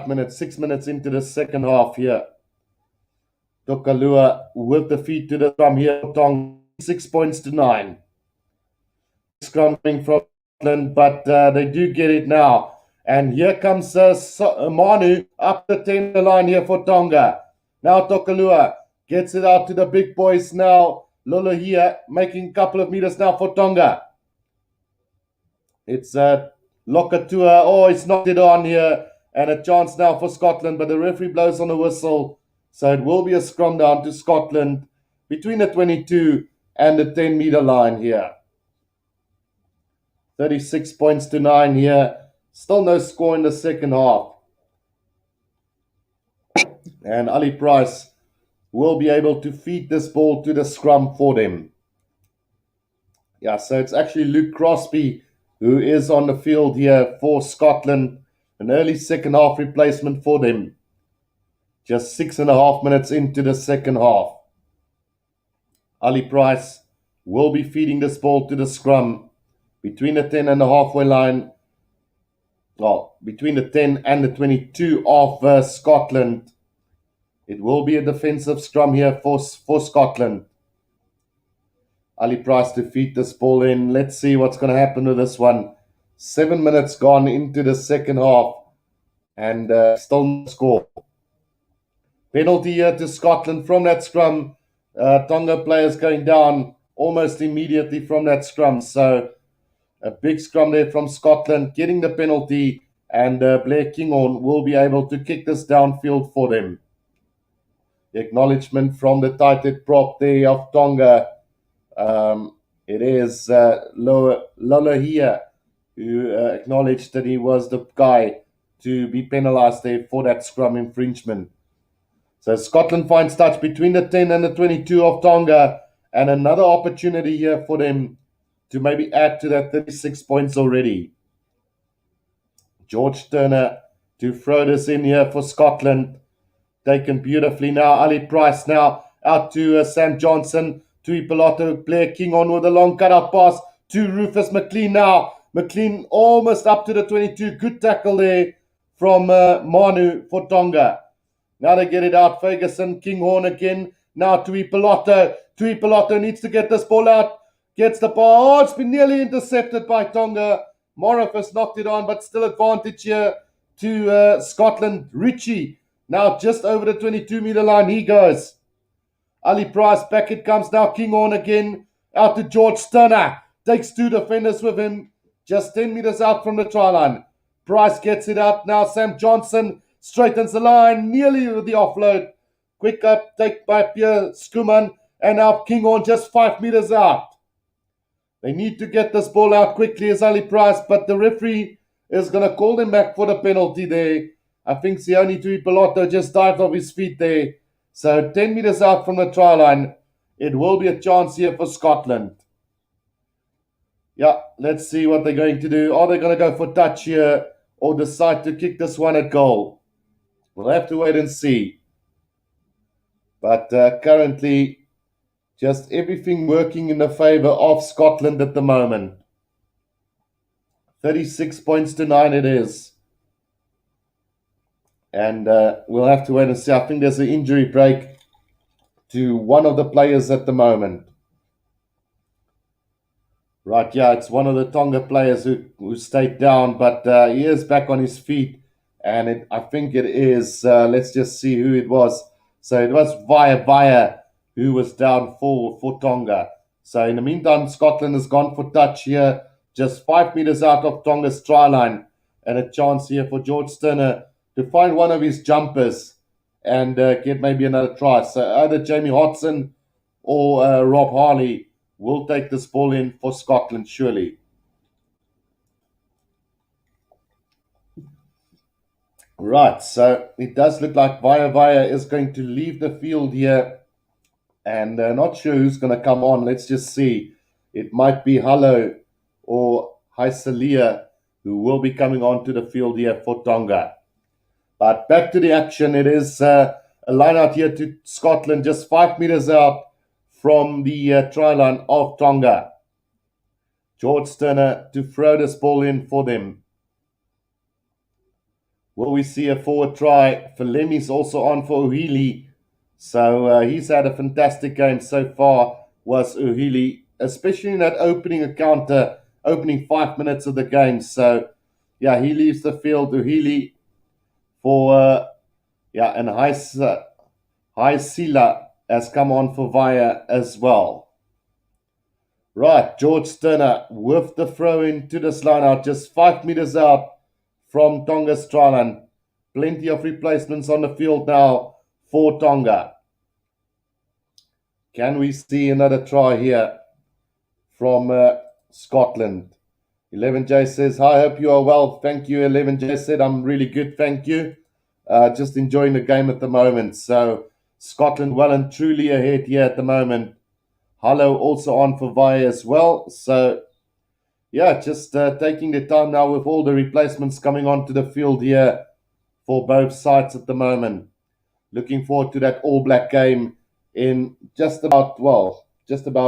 Speaker 1: minutes, 6 minutes into the second half here. Tokalua with the feet to the scrum here. Tonga 6 points to 9. Scrumming from Scotland, but they do get it now. And here comes Manu up the 10 line here for Tonga. Now Tokalua gets it out to the big boys now. Lolo here making a couple of meters now for Tonga. It's Lokatua. Oh, he's knocked it on here. And a chance now for Scotland, but the referee blows on the whistle. So it will be a scrum down to Scotland between the 22 and the 10-meter line here. 36 points to 9 here. Still no score in the second half. And Ali Price will be able to feed this ball to the scrum for them. Yeah, so it's actually Luke Crosby who is on the field here for Scotland. An early second half replacement for them. Just 6.5 minutes into the second half. Ali Price will be feeding this ball to the scrum between the 10 and the halfway line. Well, between the 10 and the 22 of Scotland. It will be a defensive scrum here for Scotland. Ali Price to feed this ball in. Let's see what's going to happen to this one. 7 minutes gone into the second half. And still no score. Penalty here to Scotland from that scrum. Tonga players going down almost immediately from that scrum. So A big scrum there from Scotland, getting the penalty, and Blair Kinghorn will be able to kick this downfield for them. The acknowledgement from the tighted prop there of Tonga. It is Lola here who acknowledged that he was the guy to be penalised there for that scrum infringement. So Scotland finds touch between the 10 and the 22 of Tonga, and another opportunity here for them to maybe add to that 36 points already. George Turner to throw this in here for Scotland. Taken beautifully now. Ali Price now out to Sam Johnson. To Ipoloto. Blair Kinghorn with a long cutout pass to Rufus McLean now. McLean almost up to the 22. Good tackle there from Manu for Tonga. Now they get it out. Ferguson, Kinghorn again. Now to Ipoloto. Needs to get this ball out. Gets the ball. Oh, it's been nearly intercepted by Tonga. Morif has knocked it on, but still advantage here to Scotland. Ritchie now just over the 22-meter line. He goes. Ali Price, back it comes now. Kinghorn again. Out to George Turner. Takes two defenders with him. Just 10 meters out from the try line. Price gets it out now. Sam Johnson straightens the line. Nearly with the offload. Quick up take by Pierre Skuman. And now Kinghorn just 5 meters out. They need to get this ball out quickly as Ali Price, but the referee is going to call them back for the penalty there. I think Sione Tuipoloto just dived off his feet there. So 10 meters out from the try line, it will be a chance here for Scotland. Yeah, let's see what they're going to do. Are they going to go for touch here or decide to kick this one at goal? We'll have to wait and see. But currently, just everything working in the favour of Scotland at the moment. 36 points to 9 it is. And we'll have to wait and see. I think there's an injury break to one of the players at the moment. Right, yeah, it's one of the Tonga players who stayed down, but he is back on his feet. And I think it is, let's just see who it was. So it was Via who was down for Tonga. So in the meantime, Scotland has gone for touch here, just 5 meters out of Tonga's try line. And a chance here for George Turner to find one of his jumpers and get maybe another try. So either Jamie Hodson or Rob Harley will take this ball in for Scotland, surely. Right, so it does look like Via is going to leave the field here. And not sure who's going to come on. Let's just see. It might be Hallo or Haisalia who will be coming onto the field here for Tonga. But back to the action. It is a line out here to Scotland, just 5 meters out from the try line of Tonga. George Turner to throw this ball in for them. Will we see a forward try? Falemi's also on for Uhili. So he's had a fantastic game so far, was Uhili, especially in that opening encounter, opening 5 minutes of the game. So, yeah, he leaves the field. Uhili for, and Haisila has come on for Via as well. Right, George Turner with the throw into this line out, just 5 meters out from Tonga's try line. Plenty of replacements on the field now for Tonga. Can we see another try here from Scotland? 11J says, hi, hope you are well. Thank you, 11J said, I'm really good, thank you. Just enjoying the game at the moment. So Scotland well and truly ahead here at the moment. Hallo also on for Via as well. So, yeah, just taking the time now with all the replacements coming onto the field here for both sides at the moment. Looking forward to that All Black game in just about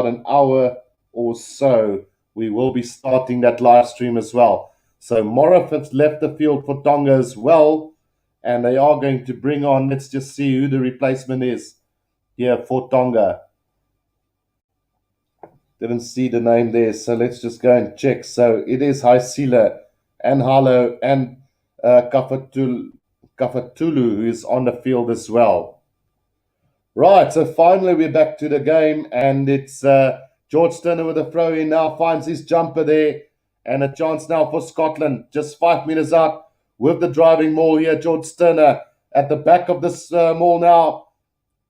Speaker 1: an hour or so. We will be starting that live stream as well. So Morif has left the field for Tonga as well. And they are going to bring on, let's just see who the replacement is here for Tonga. Didn't see the name there, so let's just go and check. So it is Haisila and Halo and Kafatulu, who is on the field as well. Right, so finally we're back to the game, and it's George Turner with a throw in now, finds his jumper there, And a chance now for Scotland, just 5 meters out with the driving maul here. George Sterner at the back of this maul now,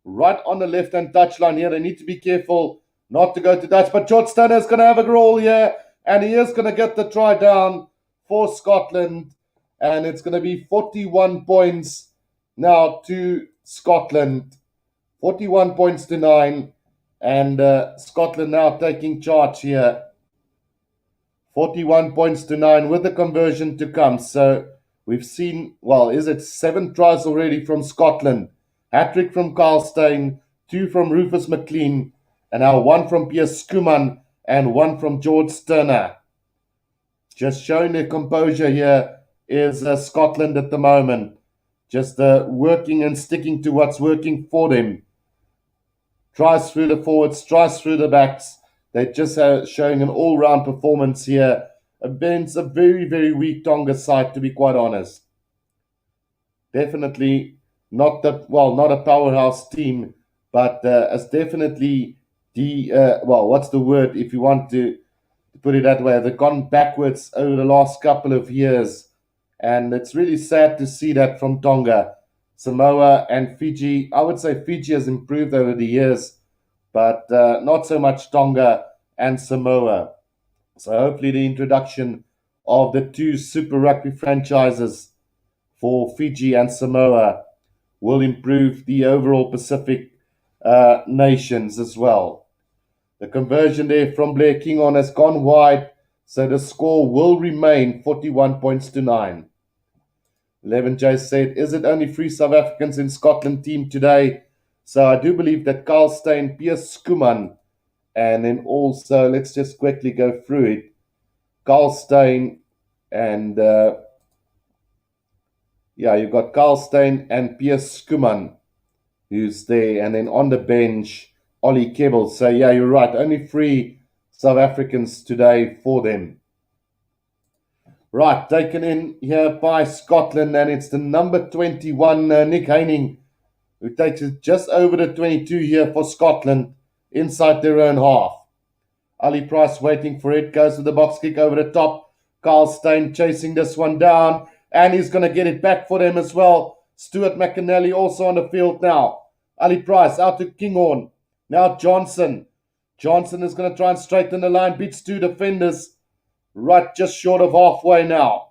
Speaker 1: right on the left-hand touchline here. They need to be careful not to go to Dutch, but George Sterner is going to have a goal here, and he is going to get the try down for Scotland, and it's going to be 41 points now to Scotland, 41 points to 9, and Scotland now taking charge here. 41 points to 9 with the conversion to come. So we've seen, well, is it 7 tries already from Scotland? Hat-trick from Carl Steyn, 2 from Rufus McLean, and now 1 from Piers Skuman and 1 from George Sterner. Just showing their composure here is Scotland at the moment. Just working and sticking to what's working for them. Tries through the forwards, tries through the backs. They're just showing an all-round performance here against a very, very weak Tonga side, to be quite honest. Definitely not a powerhouse team, but as definitely what's the word if you want to put it that way? They've gone backwards over the last couple of years, and it's really sad to see that from Tonga. Samoa and Fiji, I would say Fiji has improved over the years, but not so much Tonga and Samoa. So hopefully the introduction of the 2 Super Rugby franchises for Fiji and Samoa will improve the overall Pacific nations as well. The conversion there from Blair Kingon has gone wide, so the score will remain 41 points to 9. 11J said, is it only 3 South Africans in Scotland team today? So I do believe that Carl Steyn, Piers Skuman, and then also, let's just quickly go through it. Carl Steyn and, you've got Carl Steyn and Piers Skuman, who's there. And then on the bench, Ollie Kebble. So, you're right. Only 3 South Africans today for them. Right, taken in here by Scotland, and it's the number 21, Nick Heining, who takes it just over the 22 here for Scotland, inside their own half. Ali Price waiting for it, goes to the box kick over the top. Carl Steyn chasing this one down, and he's going to get it back for them as well. Stuart McAnally also on the field now. Ali Price out to Kinghorn. Now Johnson. Johnson is going to try and straighten the line, beats 2 defenders. Right, just short of halfway now.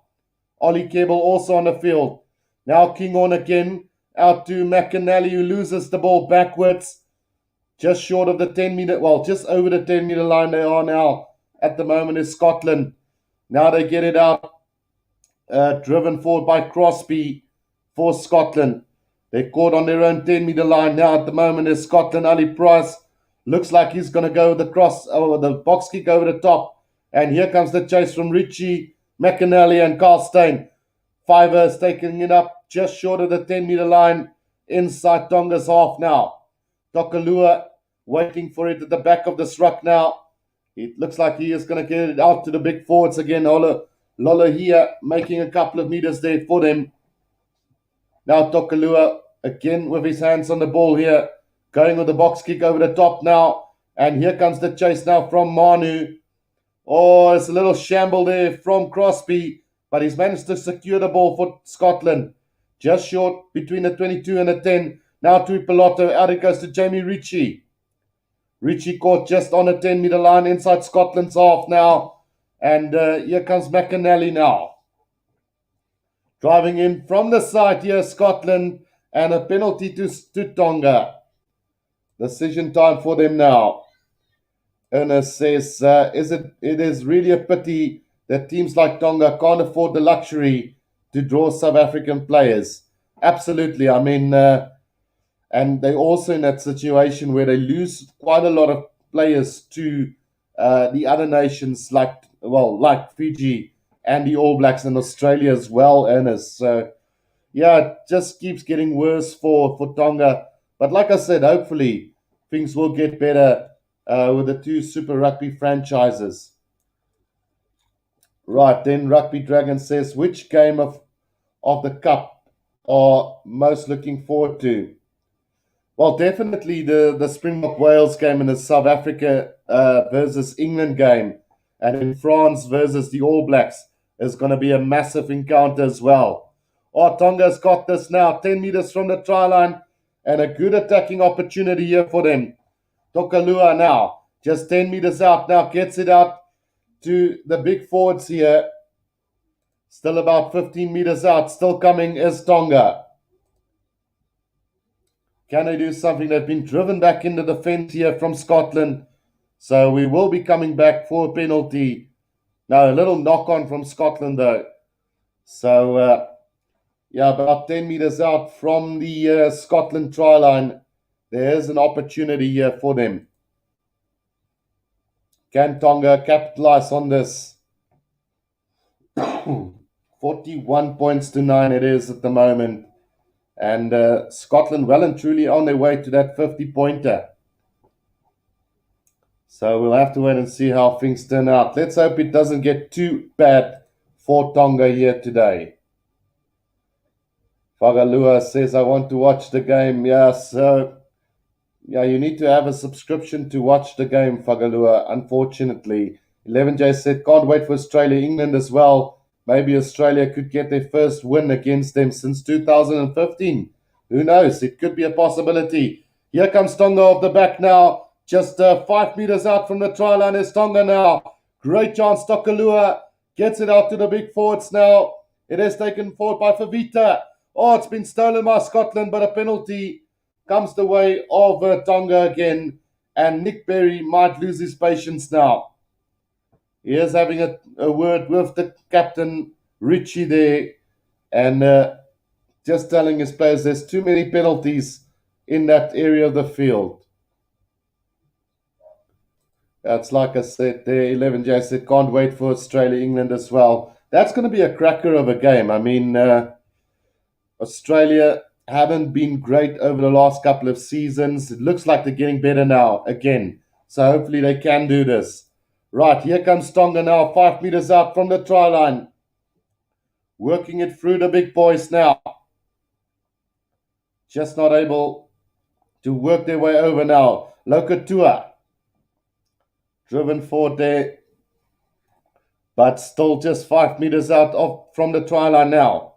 Speaker 1: Ollie Kebble also on the field. Now Kinghorn again, out to McAnally, who loses the ball backwards. Just short of the 10-meter, just over the 10-meter line they are now. At the moment is Scotland. Now they get it out, driven forward by Crosby for Scotland. They're caught on their own 10-meter line now. At the moment is Scotland. Ali Price looks like he's going to go with the box kick over the top. And here comes the chase from Richie, McAnally, and Carl Steyn. Fiver is taking it up just short of the 10-meter line inside Tonga's half now. Tokalua waiting for it at the back of this ruck now. It looks like he is going to get it out to the big forwards again. Lola here making a couple of meters there for them. Now Tokalua again with his hands on the ball here. Going with the box kick over the top now. And here comes the chase now from Manu. Oh, it's a little shamble there from Crosby, but he's managed to secure the ball for Scotland. Just short between the 22 and the 10. Now to Pelotto. Out it goes to Jamie Ritchie. Ritchie caught just on the 10-meter line inside Scotland's half now. And here comes McAnally now. Driving in from the side here, Scotland. And a penalty to Tonga. Decision time for them now. Ernest says, it is really a pity that teams like Tonga can't afford the luxury to draw South African players. Absolutely. I mean, and they're also in that situation where they lose quite a lot of players to the other nations like Fiji and the All Blacks and Australia as well, Ernest. So, it just keeps getting worse for Tonga. But like I said, hopefully things will get better with the 2 Super Rugby franchises. Right, then Rugby Dragon says, which game of the Cup are most looking forward to? Well, definitely the Springbok Wales game and the South Africa versus England game. And in France versus the All Blacks is going to be a massive encounter as well. Oh, Tonga's got this now, 10 meters from the try line, and a good attacking opportunity here for them. Tokalua now, just 10 meters out now, gets it out to the big forwards here. Still about 15 meters out, still coming is Tonga. Can they do something? They've been driven back into the fence here from Scotland. So we will be coming back for a penalty. Now, a little knock on from Scotland, though. So, about 10 meters out from the Scotland try line, there's an opportunity here for them. Can Tonga capitalize on this? 41 points to 9 it is at the moment. And Scotland well and truly on their way to that 50-pointer. So we'll have to wait and see how things turn out. Let's hope it doesn't get too bad for Tonga here today. Fagalua says, I want to watch the game. You need to have a subscription to watch the game, Fagalua, unfortunately. 11J said, can't wait for Australia, England as well. Maybe Australia could get their first win against them since 2015. Who knows? It could be a possibility. Here comes Tonga off the back now. Just 5 meters out from the try line is Tonga now. Great chance. Tokalua gets it out to the big forwards now. It is taken forward by Favita. Oh, it's been stolen by Scotland, but a penalty comes the way of Tonga again. And Nick Berry might lose his patience now. He is having a word with the captain, Richie, there. And just telling his players there's too many penalties in that area of the field. That's like I said there, 11J said, can't wait for Australia, England as well. That's going to be a cracker of a game. I mean, Australia haven't been great over the last couple of seasons. It looks like they're getting better now again. So hopefully they can do this. Right, here comes Tonga now, 5 meters out from the try line. Working it through the big boys now. Just not able to work their way over now. Lokatua. Driven forward there. But still just 5 meters out from the try line now.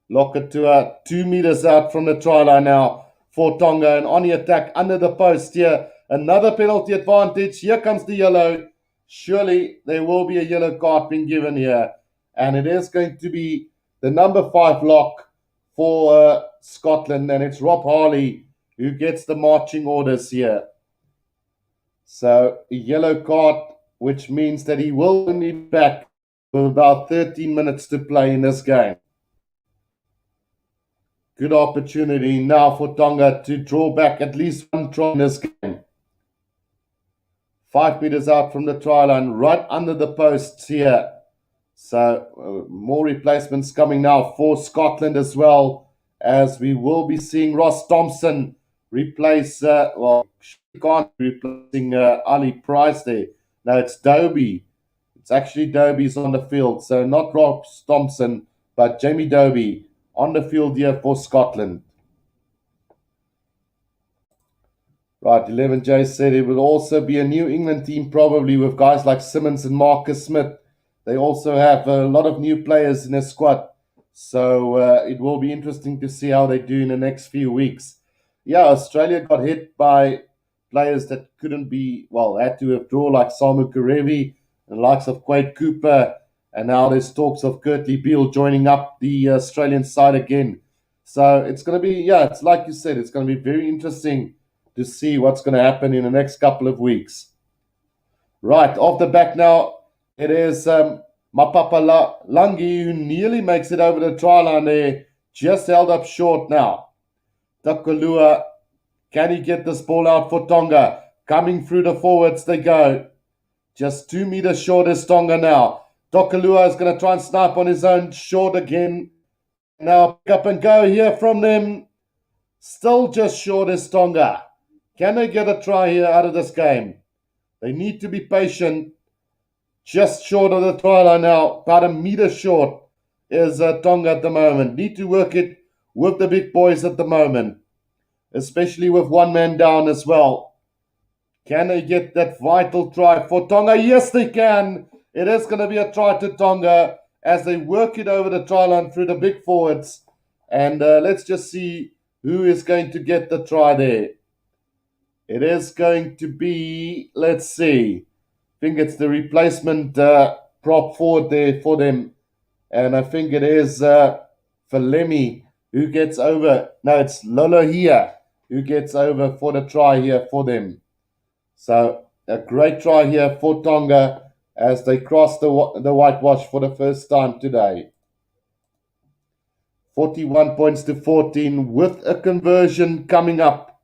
Speaker 1: Lokatua 2 meters out from the try line now for Tonga. And on the attack under the post here. Another penalty advantage. Here comes the yellow. Surely there will be a yellow card being given here. And it is going to be the number 5 lock for Scotland. And it's Rob Harley who gets the marching orders here. So a yellow card, which means that he will need back with about 13 minutes to play in this game. Good opportunity now for Tonga to draw back at least one try in this game. 5 meters out from the try line, right under the posts here. So more replacements coming now for Scotland as well, as we will be seeing Ross Thompson replace, she can't be replacing Ali Price there. No, it's Dobie. It's actually Dobie's on the field. So not Ross Thompson, but Jamie Dobie on the field here for Scotland. Right, 11J said it will also be a New England team, probably with guys like Simmons and Marcus Smith. They also have a lot of new players in their squad. So it will be interesting to see how they do in the next few weeks. Yeah, Australia got hit by players that had to withdraw, like Samu Karevi and the likes of Quade Cooper. And now there's talks of Kurtley Beale joining up the Australian side again. So it's going to be, it's like you said, it's going to be very interesting to see what's going to happen in the next couple of weeks. Right, off the back now, it is Mapapa Langi who nearly makes it over the try line there. Just held up short now. Takalua, can he get this ball out for Tonga? Coming through the forwards they go. Just 2 meters short is Tonga now. Tokalua is going to try and snipe on his own short again. Now pick up and go here from them. Still just short is Tonga. Can they get a try here out of this game? They need to be patient. Just short of the try line now. About a meter short is Tonga at the moment. Need to work it with the big boys at the moment. Especially with one man down as well. Can they get that vital try for Tonga? Yes, they can. It is going to be a try to Tonga as they work it over the try line through the big forwards. And let's just see who is going to get the try there. It is going to be, let's see, I think it's the replacement prop forward there for them. And I think it is Falemi who gets over. No, it's Lolohia who gets over for the try here for them. So a great try here for Tonga as they cross the whitewash for the first time today. 41 points to 14 with a conversion coming up.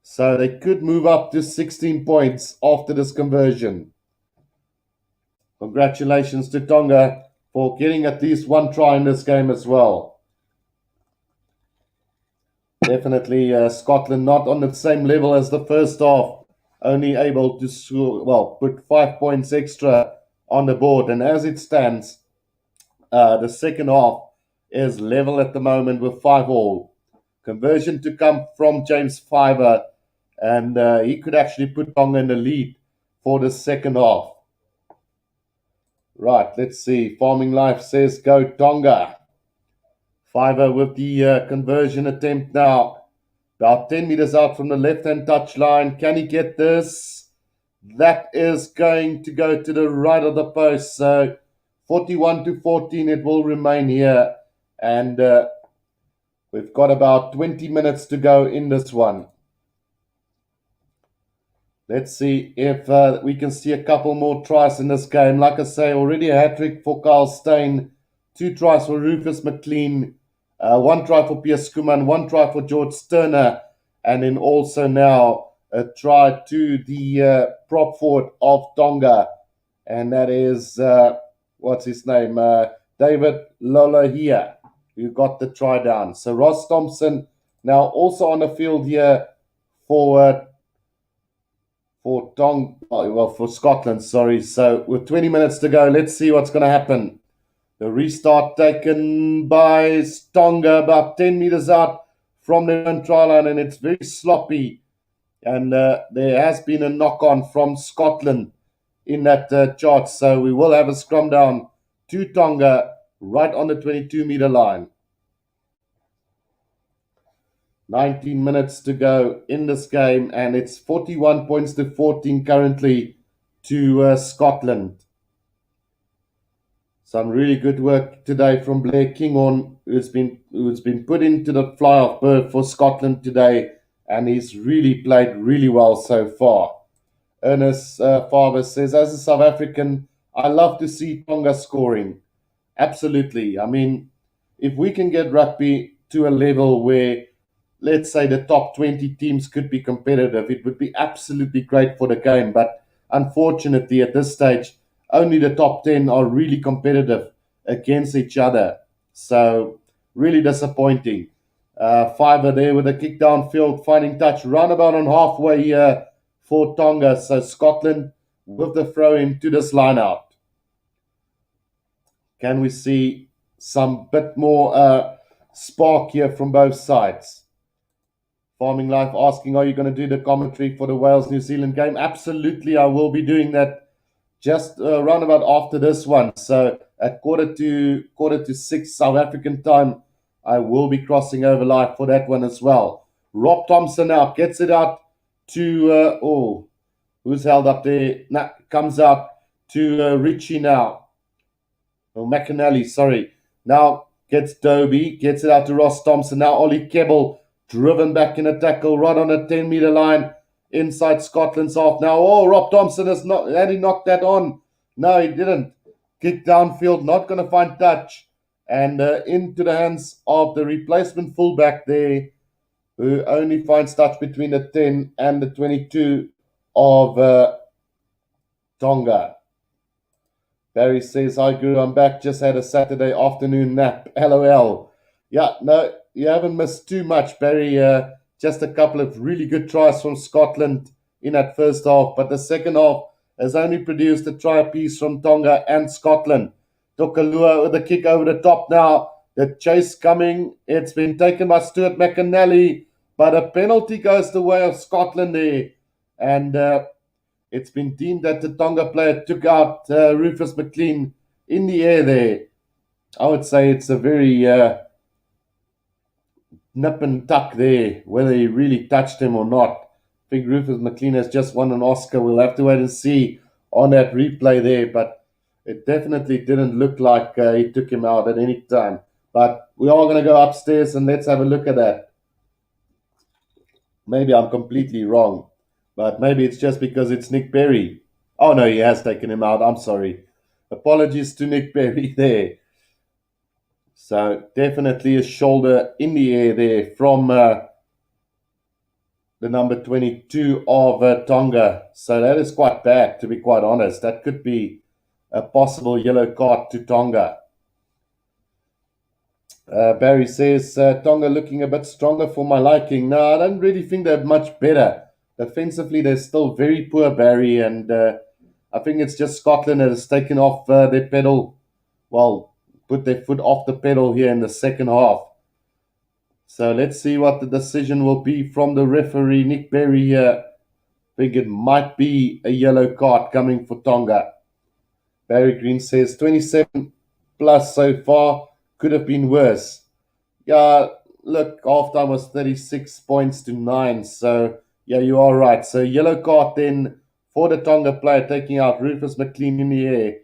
Speaker 1: So they could move up to 16 points after this conversion. Congratulations to Tonga for getting at least one try in this game as well. Definitely Scotland not on the same level as the first half, only able to score, well, put 5 points extra on the board. And as it stands, the second half is level at the moment with 5-all. Conversion to come from James Fiver, and he could actually put Tonga in the lead for the second half. Right, let's see. Farming Life says go Tonga. Fiver with the conversion attempt now. About 10 meters out from the left-hand touchline. Can he get this? That is going to go to the right of the post. So 41 to 14 it will remain here. And we've got about 20 minutes to go in this one. Let's see if we can see a couple more tries in this game. Like I say, already a hat-trick for Carl Steyn. 2 tries for Rufus McLean. 1 try for Piers Skuman. 1 try for George Sterner. And then also now a try to the prop forward of Tonga. And that is, what's his name? David Lolohia, who got the try down. So Ross Thompson now also on the field here for for Scotland, sorry. So with 20 minutes to go, let's see what's going to happen. The restart taken by Tonga about 10 meters out from their own try line, and it's very sloppy. And there has been a knock-on from Scotland in that chart. So we will have a scrum down to Tonga right on the 22-meter line. 19 minutes to go in this game, and it's 41 points to 14 currently to Scotland. Some really good work today from Blair Kinghorn, who's been put into the fly-off berth for Scotland today, and he's really played really well so far. Ernest Farber says, as a South African, I love to see Tonga scoring. Absolutely. I mean, if we can get rugby to a level where, let's say, the top 20 teams could be competitive, it would be absolutely great for the game. But unfortunately, at this stage, only the top 10 are really competitive against each other. So, really disappointing. Fiver there with a kick downfield, finding touch, roundabout on halfway here for Tonga. So, Scotland with the throw into this line out. Can we see some bit more spark here from both sides? Farming Life asking, are you going to do the commentary for the Wales-New Zealand game? Absolutely, I will be doing that just around about after this one. So at quarter to 6 South African time, I will be crossing over live for that one as well. Rob Thompson now gets it out to, who's held up there? Comes out to Richie now. Oh, McAnally, sorry. Now gets Dobie, gets it out to Ross Thompson. Now Ollie Kebble driven back in a tackle right on a 10-meter line inside Scotland's half. Now, Rob Thompson had he knocked that on? No, he didn't. Kick downfield, not going to find touch. And into the hands of the replacement fullback there, who only finds touch between the 10 and the 22 of Tonga. Barry says, hi, Guru, I'm back. Just had a Saturday afternoon nap. LOL. Yeah, no, you haven't missed too much, Barry. Just a couple of really good tries from Scotland in that first half. But the second half has only produced a try apiece from Tonga and Scotland. Tokalua with a kick over the top now. The chase coming. It's been taken by Stuart McAnally. But a penalty goes the way of Scotland there. And It's been deemed that the Tonga player took out Rufus McLean in the air there. I would say it's a very nip and tuck there, whether he really touched him or not. I think Rufus McLean has just won an Oscar. We'll have to wait and see on that replay there, but it definitely didn't look like he took him out at any time. But we are going to go upstairs and let's have a look at that. Maybe I'm completely wrong, but maybe it's just because it's Nick Berry. Oh, no, he has taken him out. I'm sorry. Apologies to Nick Berry there. So definitely a shoulder in the air there from the number 22 of Tonga. So that is quite bad, to be quite honest. That could be a possible yellow card to Tonga. Barry says, Tonga looking a bit stronger for my liking. No, I don't really think they're much better. Defensively, they're still very poor, Barry, and I think it's just Scotland that has taken off their pedal. Well, put their foot off the pedal here in the second half. So let's see what the decision will be from the referee, Nick Berry here. I think it might be a yellow card coming for Tonga. Barry Green says 27 plus so far, could have been worse. Yeah, look, halftime was 36 points to 9. So, yeah, you are right. So, yellow card then for the Tonga player taking out Rufus McLean in the air.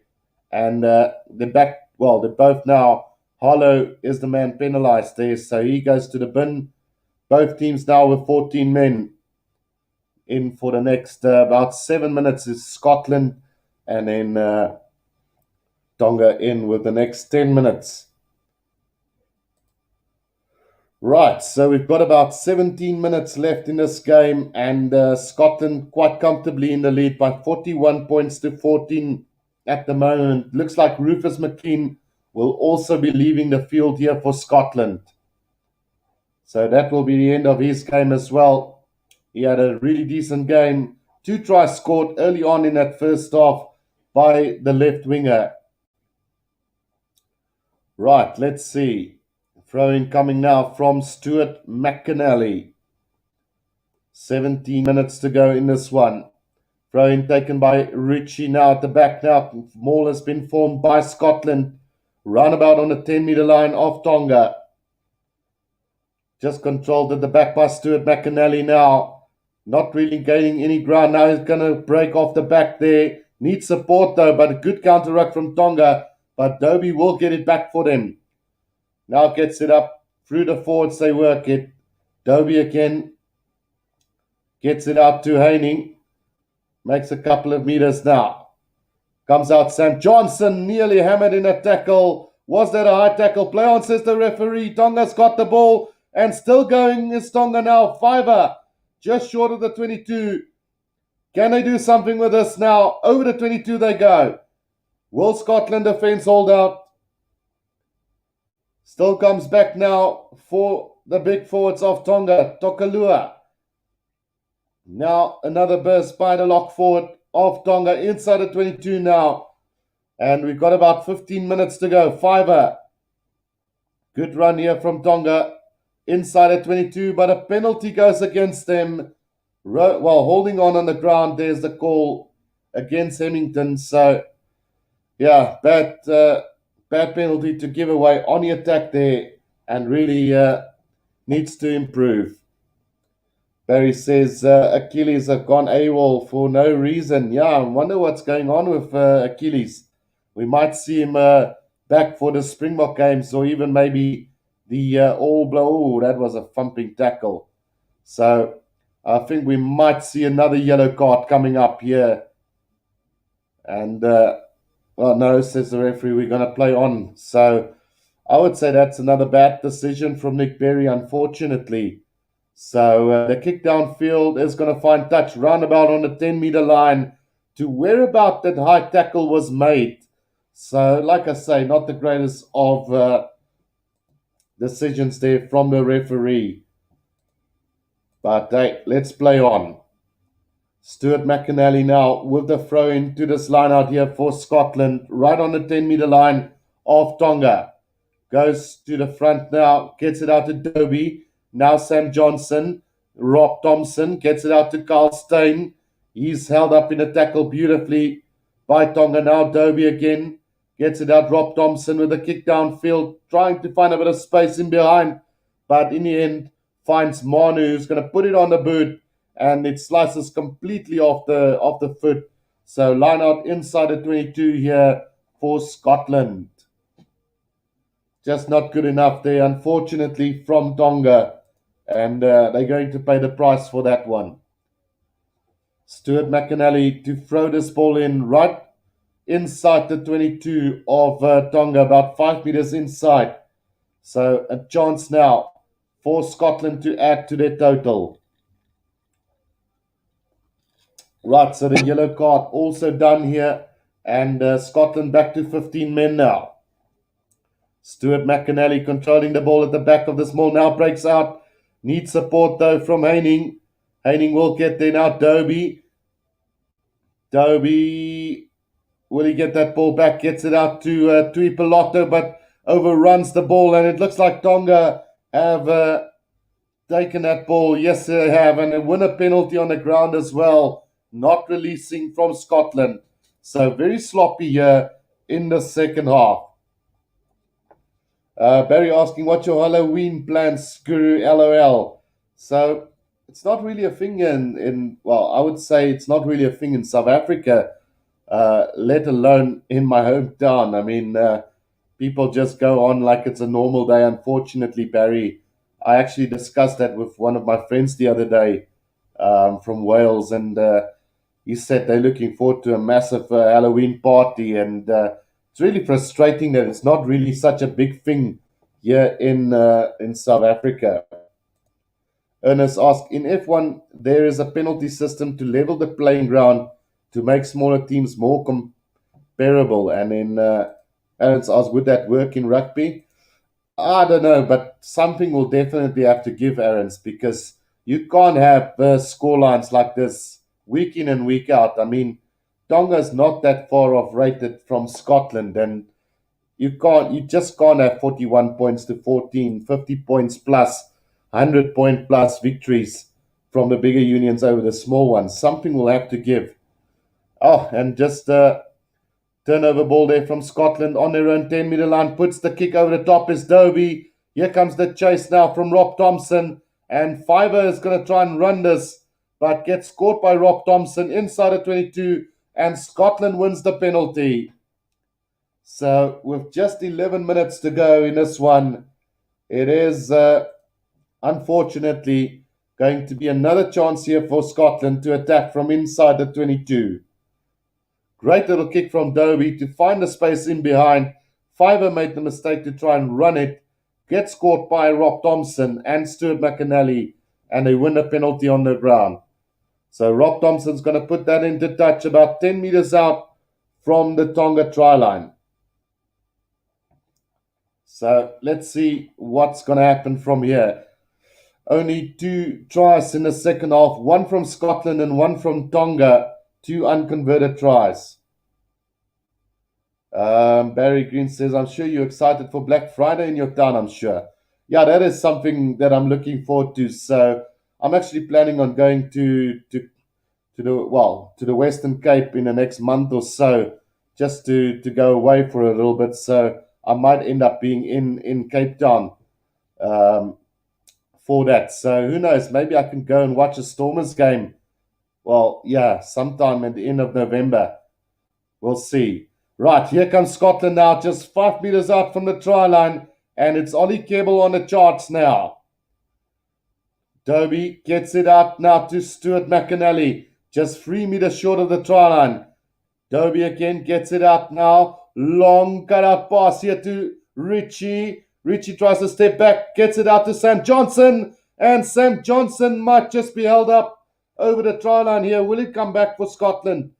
Speaker 1: And they're both now. Harlow is the man penalised there. So, he goes to the bin. Both teams now with 14 men in for the next about 7 minutes is Scotland. And then Tonga in with the next 10 minutes. Right, so we've got about 17 minutes left in this game, and Scotland quite comfortably in the lead by 41 points to 14 at the moment. Looks like Rufus McLean will also be leaving the field here for Scotland. So that will be the end of his game as well. He had a really decent game. 2 tries scored early on in that first half by the left winger. Right, let's see. Throw-in coming now from Stuart McAnally. 17 minutes to go in this one. Throw-in taken by Ritchie now at the back now. Maul has been formed by Scotland. Roundabout on the 10-meter line of Tonga. Just controlled at the back by Stuart McAnally now. Not really gaining any ground. Now he's going to break off the back there. Needs support though, but a good counter-ruck from Tonga. But Dobie will get it back for them. Now gets it up through the forwards. They work it. Dobie again. Gets it out to Heining. Makes a couple of meters now. Comes out Sam Johnson. Nearly hammered in a tackle. Was that a high tackle? Play on, says the referee. Tonga's got the ball. And still going is Tonga now. Fiver. Just short of the 22. Can they do something with this now? Over the 22 they go. Will Scotland defence hold out? Still comes back now for the big forwards of Tonga. Tokalua. Now another burst by the lock forward of Tonga inside the 22 now. And we've got about 15 minutes to go. Fiver. Good run here from Tonga. Inside the 22, but a penalty goes against them. Holding on the ground, there's the call against Hemington. So, yeah, bad penalty to give away on the attack there, and really needs to improve. Barry says Achilles have gone AWOL for no reason. Yeah, I wonder what's going on with Achilles. We might see him back for the Springbok games, or even maybe the All Blow. That was a thumping tackle. So I think we might see another yellow card coming up here. And, no, says the referee, we're going to play on. So I would say that's another bad decision from Nick Berry, unfortunately. So the kick downfield is going to find touch roundabout on the 10-meter line to whereabout that high tackle was made. So, like I say, not the greatest of decisions there from the referee. But hey, let's play on. Stuart McAnally now with the throw into this line out here for Scotland, right on the 10-meter line of Tonga. Goes to the front now, gets it out to Dobie. Now Sam Johnson, Rob Thompson gets it out to Carl Steyn. He's held up in a tackle beautifully by Tonga. Now Dobie again gets it out. Rob Thompson with a kick downfield, trying to find a bit of space in behind, but in the end finds Manu, who's going to put it on the boot, and it slices completely off the foot. So line out inside the 22 here for Scotland. Just not good enough there, unfortunately, from Tonga, and they're going to pay the price for that one. Stuart McAnally to throw this ball in right inside the 22 of Tonga, about 5 meters inside. So a chance now for Scotland to add to their total. Right, so the yellow card also done here, and Scotland back to 15 men now. Stuart McAnally controlling the ball at the back of this maul, now breaks out. Needs support though from Haining. Haining will get there now. Dobie, will he get that ball back? Gets it out to Tui Pelotto, but overruns the ball, and it looks like Tonga have taken that ball. Yes, they have, and they win a penalty on the ground as well, not releasing from Scotland. So very sloppy here in the second half. Barry asking, what's your Halloween plans, Guru? LOL. So it's not really a thing well, I would say it's not really a thing in South Africa, let alone in my hometown. I mean, people just go on like it's a normal day. Unfortunately, Barry, I actually discussed that with one of my friends the other day from Wales, and he said they're looking forward to a massive Halloween party, and it's really frustrating that it's not really such a big thing here in South Africa. Ernest asked, in F1, there is a penalty system to level the playing ground to make smaller teams more comparable. And in Ernest asked, would that work in rugby? I don't know, but something will definitely have to give, Aaron's, because you can't have score lines like this week in and week out. I mean, Tonga's not that far off rated from Scotland, and you just can't have 41 points to 14, 50 points plus, 100-point plus victories from the bigger unions over the small ones. Something will have to give. Oh, and just turnover ball there from Scotland on their own 10-meter line. Puts the kick over the top is Dobie. Here comes the chase now from Rob Thompson. And Fiver is going to try and run this, but gets caught by Rob Thompson inside the 22. And Scotland wins the penalty. So with just 11 minutes to go in this one, it is unfortunately going to be another chance here for Scotland to attack from inside the 22. Great little kick from Dobie to find the space in behind. Fiver made the mistake to try and run it. Gets caught by Rob Thompson and Stuart McAnally, and they win the penalty on the ground. So Rob Thompson's going to put that into touch about 10 meters out from the Tonga try line. So let's see what's going to happen from here. Only 2 tries in the second half, one from Scotland and one from Tonga. 2 unconverted tries. Barry Green says, I'm sure you're excited for Black Friday in your town, I'm sure. Yeah, that is something that I'm looking forward to. So I'm actually planning on going to the Western Cape in the next month or so, just to go away for a little bit. So I might end up being in Cape Town for that. So who knows? Maybe I can go and watch a Stormers game. Well, yeah, sometime at the end of November. We'll see. Right, here comes Scotland now, just 5 meters out from the try line, and it's Ollie Kebble on the charts now. Dobie gets it out now to Stuart McAnally, just 3 meters short of the try line. Dobie again gets it out now. Long cut-out pass here to Richie. Richie tries to step back, gets it out to Sam Johnson, and Sam Johnson might just be held up over the try line here. Will it come back for Scotland?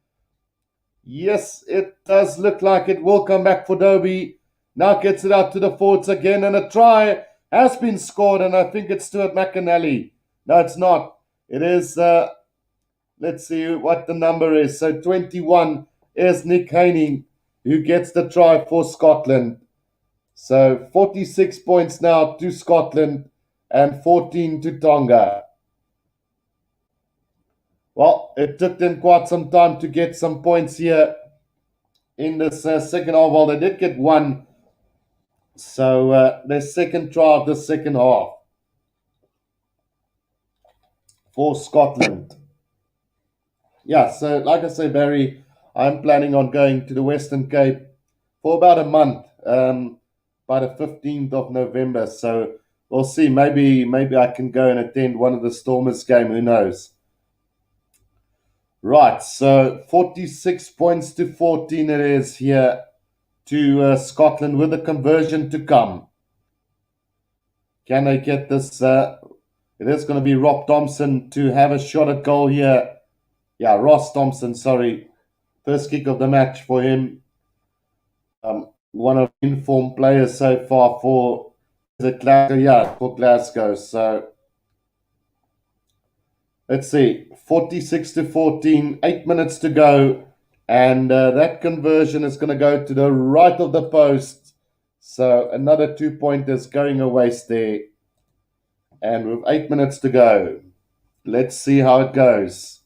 Speaker 1: Yes, it does look like it will come back for Dobie. Now gets it out to the forwards again, and a try has been scored, and I think it's Stuart McAnally. No, it's not. It is, let's see what the number is. So 21 is Nick Haining, who gets the try for Scotland. So 46 points now to Scotland and 14 to Tonga. Well, it took them quite some time to get some points here in this second half. Well, they did get one. So their second try of the second half for Scotland. Yeah, so like I say, Barry, I'm planning on going to the Western Cape for about a month, by the 15th of November. So we'll see. Maybe I can go and attend one of the Stormers game. Who knows? Right. So 46 points to 14 it is here to Scotland with a conversion to come. Can they get this? It is going to be Rob Thompson to have a shot at goal here. Yeah, Ross Thompson, sorry. First kick of the match for him. One of the informed players so far for the Glasgow. Yeah, for Glasgow. So let's see. 46 to 14, 8 minutes to go. And that conversion is going to go to the right of the post. So another 2 pointers going a waste there. And with 8 minutes to go, let's see how it goes.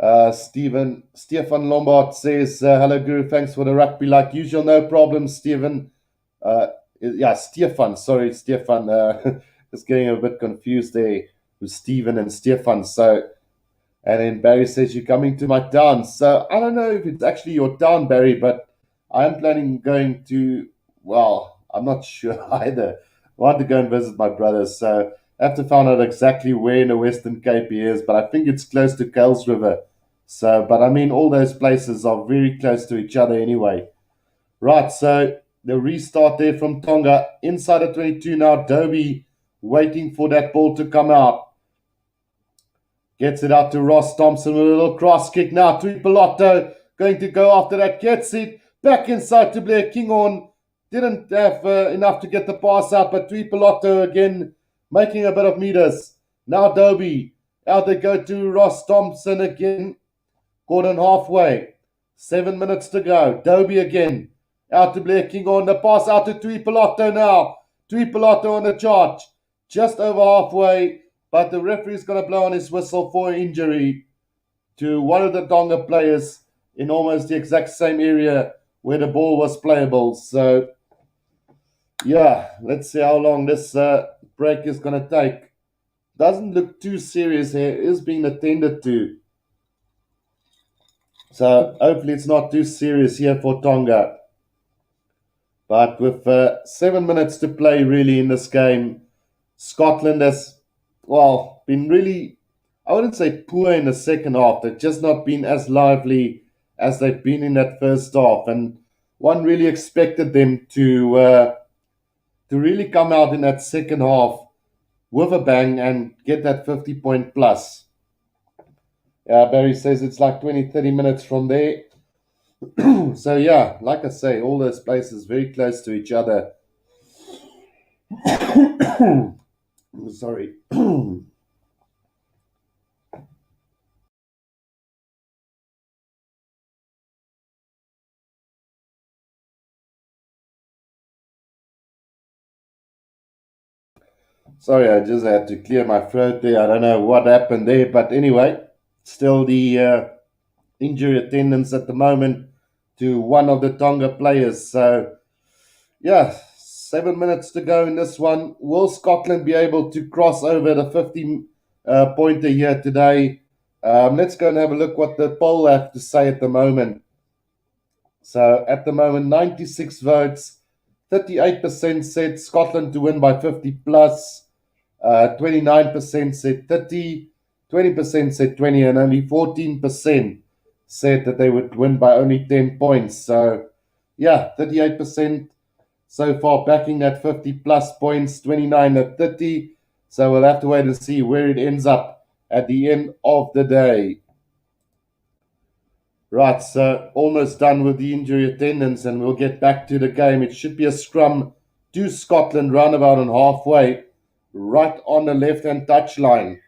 Speaker 1: Stefan Lombard says, hello, Guru. Thanks for the rugby like usual. No problem, Stephen. Yeah, Stefan. Sorry, Stefan. Just getting a bit confused there with Stephen and Stefan. So, and then Barry says, you're coming to my town. So, I don't know if it's actually your town, Barry, but I'm planning going to, well, I'm not sure either. I want to go and visit my brother. So, I have to find out exactly where in the Western Cape he is, but I think it's close to Kuils River. So, but I mean, all those places are very close to each other anyway. Right, so the restart there from Tonga. Inside of 22 now, Dobie waiting for that ball to come out. Gets it out to Ross Thompson with a little cross kick now. Tui Pelotto going to go after that. Gets it back inside to Blair Kinghorn. Didn't have enough to get the pass out, but Tui Pelotto again making a bit of meters. Now Dobie. Out they go to Ross Thompson again. Gordon halfway. 7 minutes to go. Dobie again. Out to Blair Kinghorn. The pass out to Tui Pelotto now. Tui Pelotto on the charge. Just over halfway. But the referee's going to blow on his whistle for injury to one of the Tonga players in almost the exact same area where the ball was playable. So, yeah, let's see how long this break is going to take. Doesn't look too serious here. It is being attended to. So, hopefully, it's not too serious here for Tonga. But with 7 minutes to play, really, in this game, Scotland has, well, been really, I wouldn't say poor in the second half. They've just not been as lively as they've been in that first half. And one really expected them to really come out in that second half with a bang and get that 50-point plus. Barry says it's like 20, 30 minutes from there. So, yeah, like I say, all those places very close to each other. Sorry. Sorry, I just had to clear my throat there. I don't know what happened there, but anyway, still the injury attendance at the moment to one of the Tonga players. So, yeah, 7 minutes to go in this one. Will Scotland be able to cross over the 50 pointer here today? Let's go and have a look what the poll have to say at the moment. So, at the moment, 96 votes, 38% said Scotland to win by 50 plus. 29% said 30, 20% said 20, and only 14% said that they would win by only 10 points. So, yeah, 38% so far backing that 50 plus points, 29 at 30. So, we'll have to wait and see where it ends up at the end of the day. Right, so almost done with the injury attendance, and we'll get back to the game. It should be a scrum to Scotland, roundabout and halfway, right on the left-hand touchline.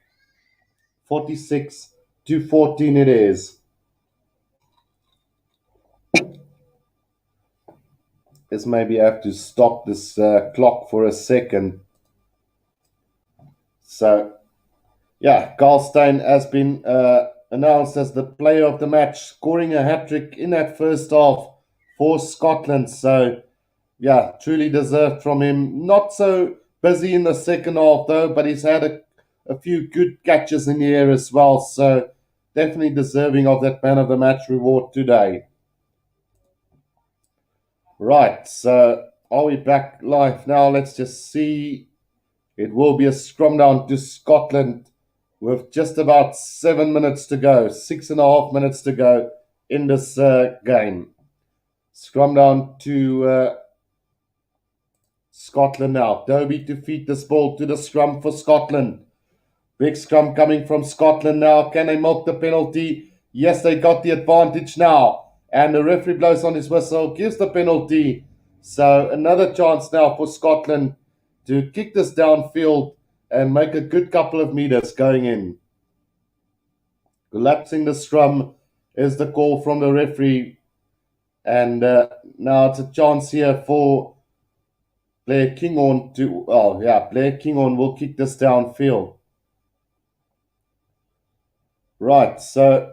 Speaker 1: 46 to 14 it is. Let's maybe have to stop this clock for a second. So Yeah, Carl Stein has been announced as the player of the match, scoring a hat trick in that first half for Scotland. So, yeah, truly deserved from him. Not so busy in the second half, though, but he's had a few good catches in the air as well. So, definitely deserving of that man of the match reward today. Right, so are we back live now? Let's just see. It will be a scrum down to Scotland with just about 7 minutes to go, 6.5 minutes to go in this game. Scrum down to Scotland now. Dobie to feed this ball to the scrum for Scotland. Big scrum coming from Scotland now. Can they milk the penalty? Yes, they got the advantage now. And the referee blows on his whistle, gives the penalty. So another chance now for Scotland to kick this downfield and make a good couple of meters going in. Collapsing the scrum is the call from the referee. And now it's a chance here for Blair Kinghorn to, Blair Kinghorn will kick this downfield. Right, so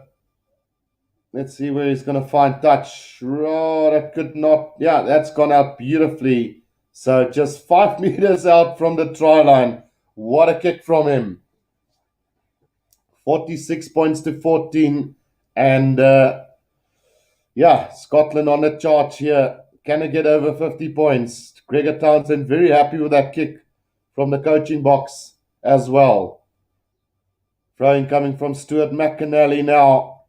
Speaker 1: let's see where he's going to find touch. Oh, that could not, yeah, that's gone out beautifully. So just 5 meters out from the try line. What a kick from him. 46 points to 14. And Scotland on the charge here. Can they get over 50 points? Gregor Townsend very happy with that kick from the coaching box as well. Throwing coming from Stuart McAnally now.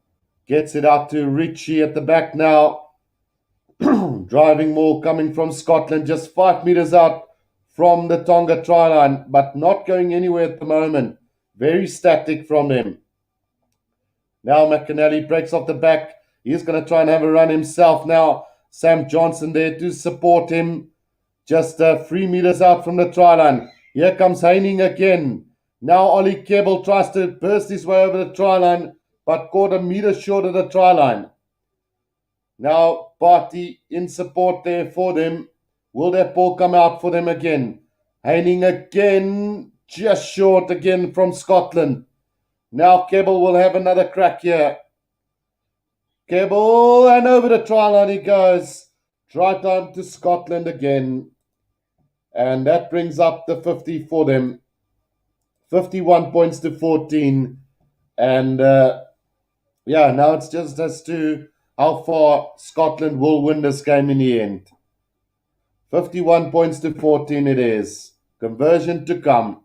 Speaker 1: Gets it out to Ritchie at the back now. Driving more coming from Scotland, just 5 meters out from the Tonga try line, but not going anywhere at the moment. Very static from him. Now McAnally breaks off the back. He's going to try and have a run himself now. Sam Johnson there to support him. Just 3 meters out from the try line. Here comes Heining again. Now Ollie Kebble tries to burst his way over the try line, but caught a meter short of the try line. Now Barty in support there for them. Will that ball come out for them again? Heining again, just short again from Scotland. Now Kebble will have another crack here. Kebble, and over the try line he goes. Try time to Scotland again. And that brings up the 50 for them. 51 points to 14. And now it's just as to how far Scotland will win this game in the end. 51 points to 14 it is. Conversion to come.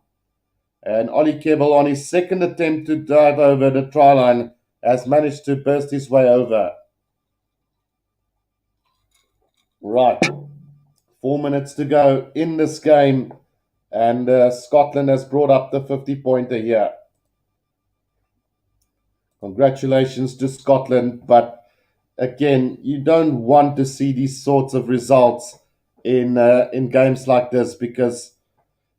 Speaker 1: And Ollie Kebble on his second attempt to dive over the try line has managed to burst his way over. Right. 4 minutes to go in this game. And Scotland has brought up the 50-pointer here. Congratulations to Scotland. But again, you don't want to see these sorts of results in games like this, because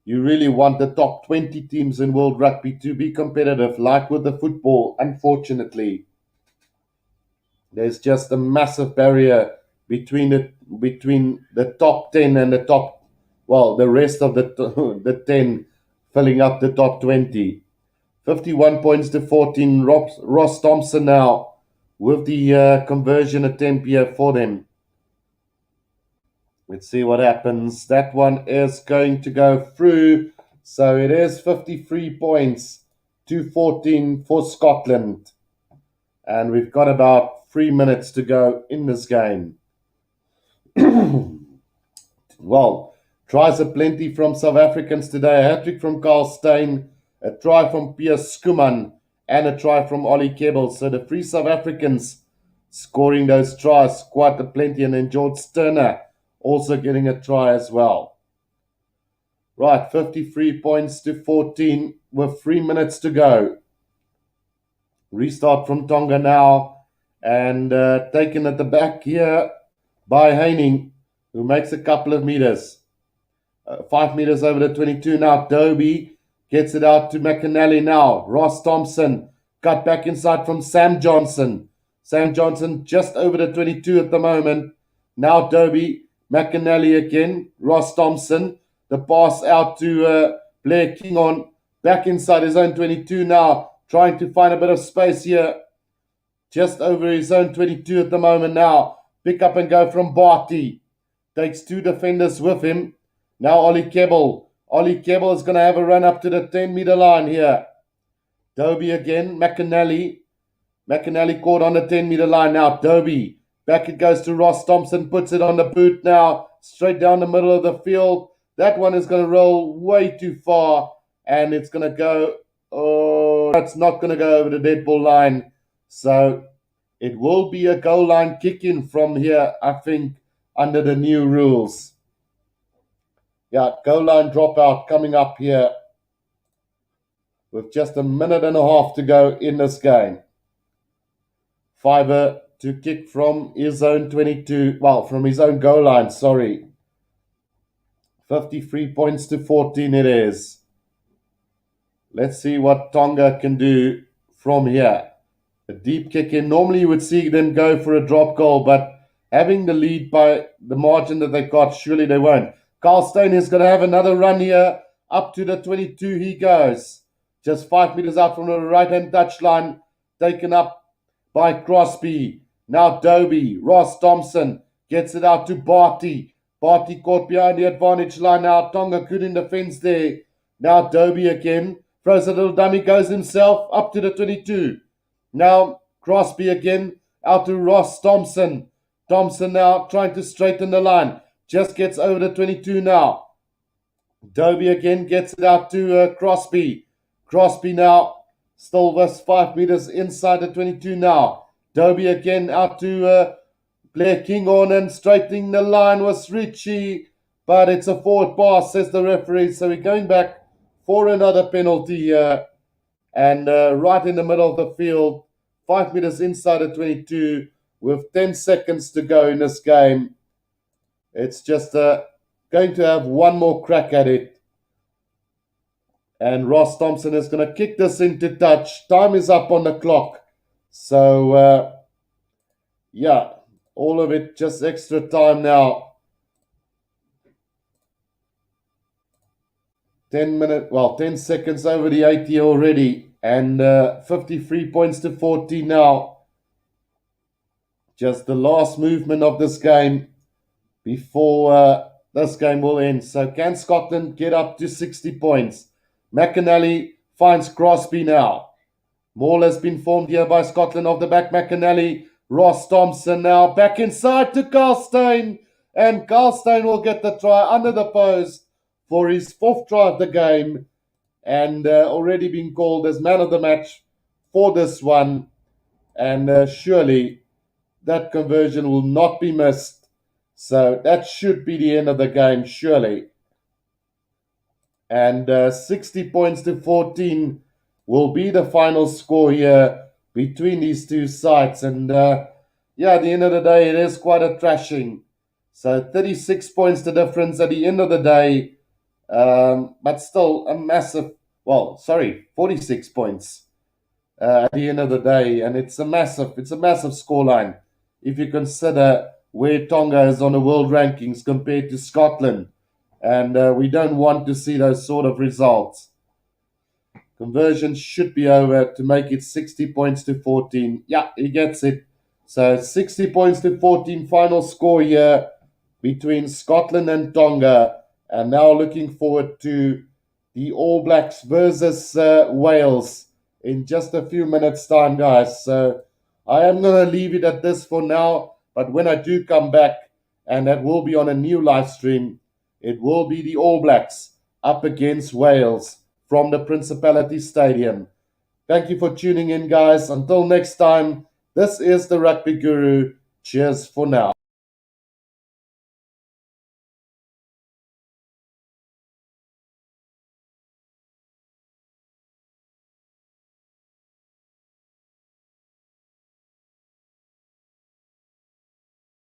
Speaker 1: you really want the top 20 teams in world rugby to be competitive, like with the football. Unfortunately, there's just a massive barrier between the top 10 and the rest of the 10 filling up the top 20. 51 points to 14. Ross Thompson now with the conversion attempt here for them. Let's see what happens. That one is going to go through. So it is 53 points to 14 for Scotland. And we've got about 3 minutes to go in this game. Well, tries aplenty from South Africans today. A hat-trick from Carl Steyn, a try from Piers Skuman, and a try from Ollie Kebble. So the three South Africans scoring those tries quite aplenty. And then George Turner also getting a try as well. Right, 53 points to 14 with 3 minutes to go. Restart from Tonga now, and taken at the back here by Heining, who makes a couple of meters. 5 meters over the 22 now. Dobie gets it out to McAnally now. Ross Thompson cut back inside from Sam Johnson. Sam Johnson just over the 22 at the moment. Now Dobie. McAnally again, Ross Thompson, the pass out to Blair Kinghorn. back inside his own 22 now, trying to find a bit of space here. Just over his own 22 at the moment now. Pick up and go from Barty. Takes two defenders with him. Now Ollie Kebble. Ollie Kebble is going to have a run up to the 10-meter line here. Dobie again. McAnally. McAnally caught on the 10-meter line now. Dobie. Back it goes to Ross Thompson. Puts it on the boot now. Straight down the middle of the field. That one is going to roll way too far. And it's going to go... Oh, it's not going to go over the dead ball line. So it will be a goal line kick-in from here, I think, under the new rules. Yeah, goal line dropout coming up here with just a minute and a half to go in this game. Fiver to kick from his own 22, well, from his own goal line, sorry. 53 points to 14 it is. Let's see what Tonga can do from here. A deep kick in. Normally you would see them go for a drop goal, but having the lead by the margin that they got, surely they won't. Carl Steyn is going to have another run here. Up to the 22 he goes. Just 5 meters out from the right-hand touchline. Taken up by Crosby. Now Dobie. Ross Thompson gets it out to Barty. Barty caught behind the advantage line now. Tonga good in defense there. Now Dobie again. Throws a little dummy. Goes himself up to the 22. Now Crosby again. Out to Ross Thompson. Thompson now trying to straighten the line. Just gets over the 22 now. Dobie again gets it out to Crosby. Crosby now still was 5 meters inside the 22 now. Dobie again out to Blair Kinghorn, and straightening the line was Ritchie. But it's a forward pass, says the referee. So we're going back for another penalty here. And right in the middle of the field, 5 meters inside the 22 with 10 seconds to go in this game. It's just going to have one more crack at it. And Ross Thompson is going to kick this into touch. Time is up on the clock. So, yeah, all of it just extra time now. 10 seconds over the 80 already. And 53 points to 14 now. Just the last movement of this game before this game will end. So can Scotland get up to 60 points? McAnally finds Crosby now. Maul has been formed here by Scotland off the back. McAnally, Ross Thompson now back inside to Carl Steyn. And Carl Steyn will get the try under the post for his 4th try of the game. And already been called as man of the match for this one. And surely that conversion will not be missed. So that should be the end of the game, surely. And 60 points to 14 will be the final score here between these two sides. And yeah, at the end of the day, it is quite a thrashing. So 36 points the difference at the end of the day. But still a massive, 46 points at the end of the day. And it's a massive scoreline if you consider where Tonga is on the world rankings compared to Scotland. And we don't want to see those sort of results. Conversion should be over to make it 60 points to 14. Yeah, he gets it. So 60 points to 14 final score here between Scotland and Tonga. And now looking forward to the All Blacks versus Wales in just a few minutes' time, guys. So I am going to leave it at this for now. But when I do come back, and that will be on a new live stream, it will be the All Blacks up against Wales from the Principality Stadium. Thank you for tuning in, guys. Until next time, this is the Rugby Guru. Cheers for now.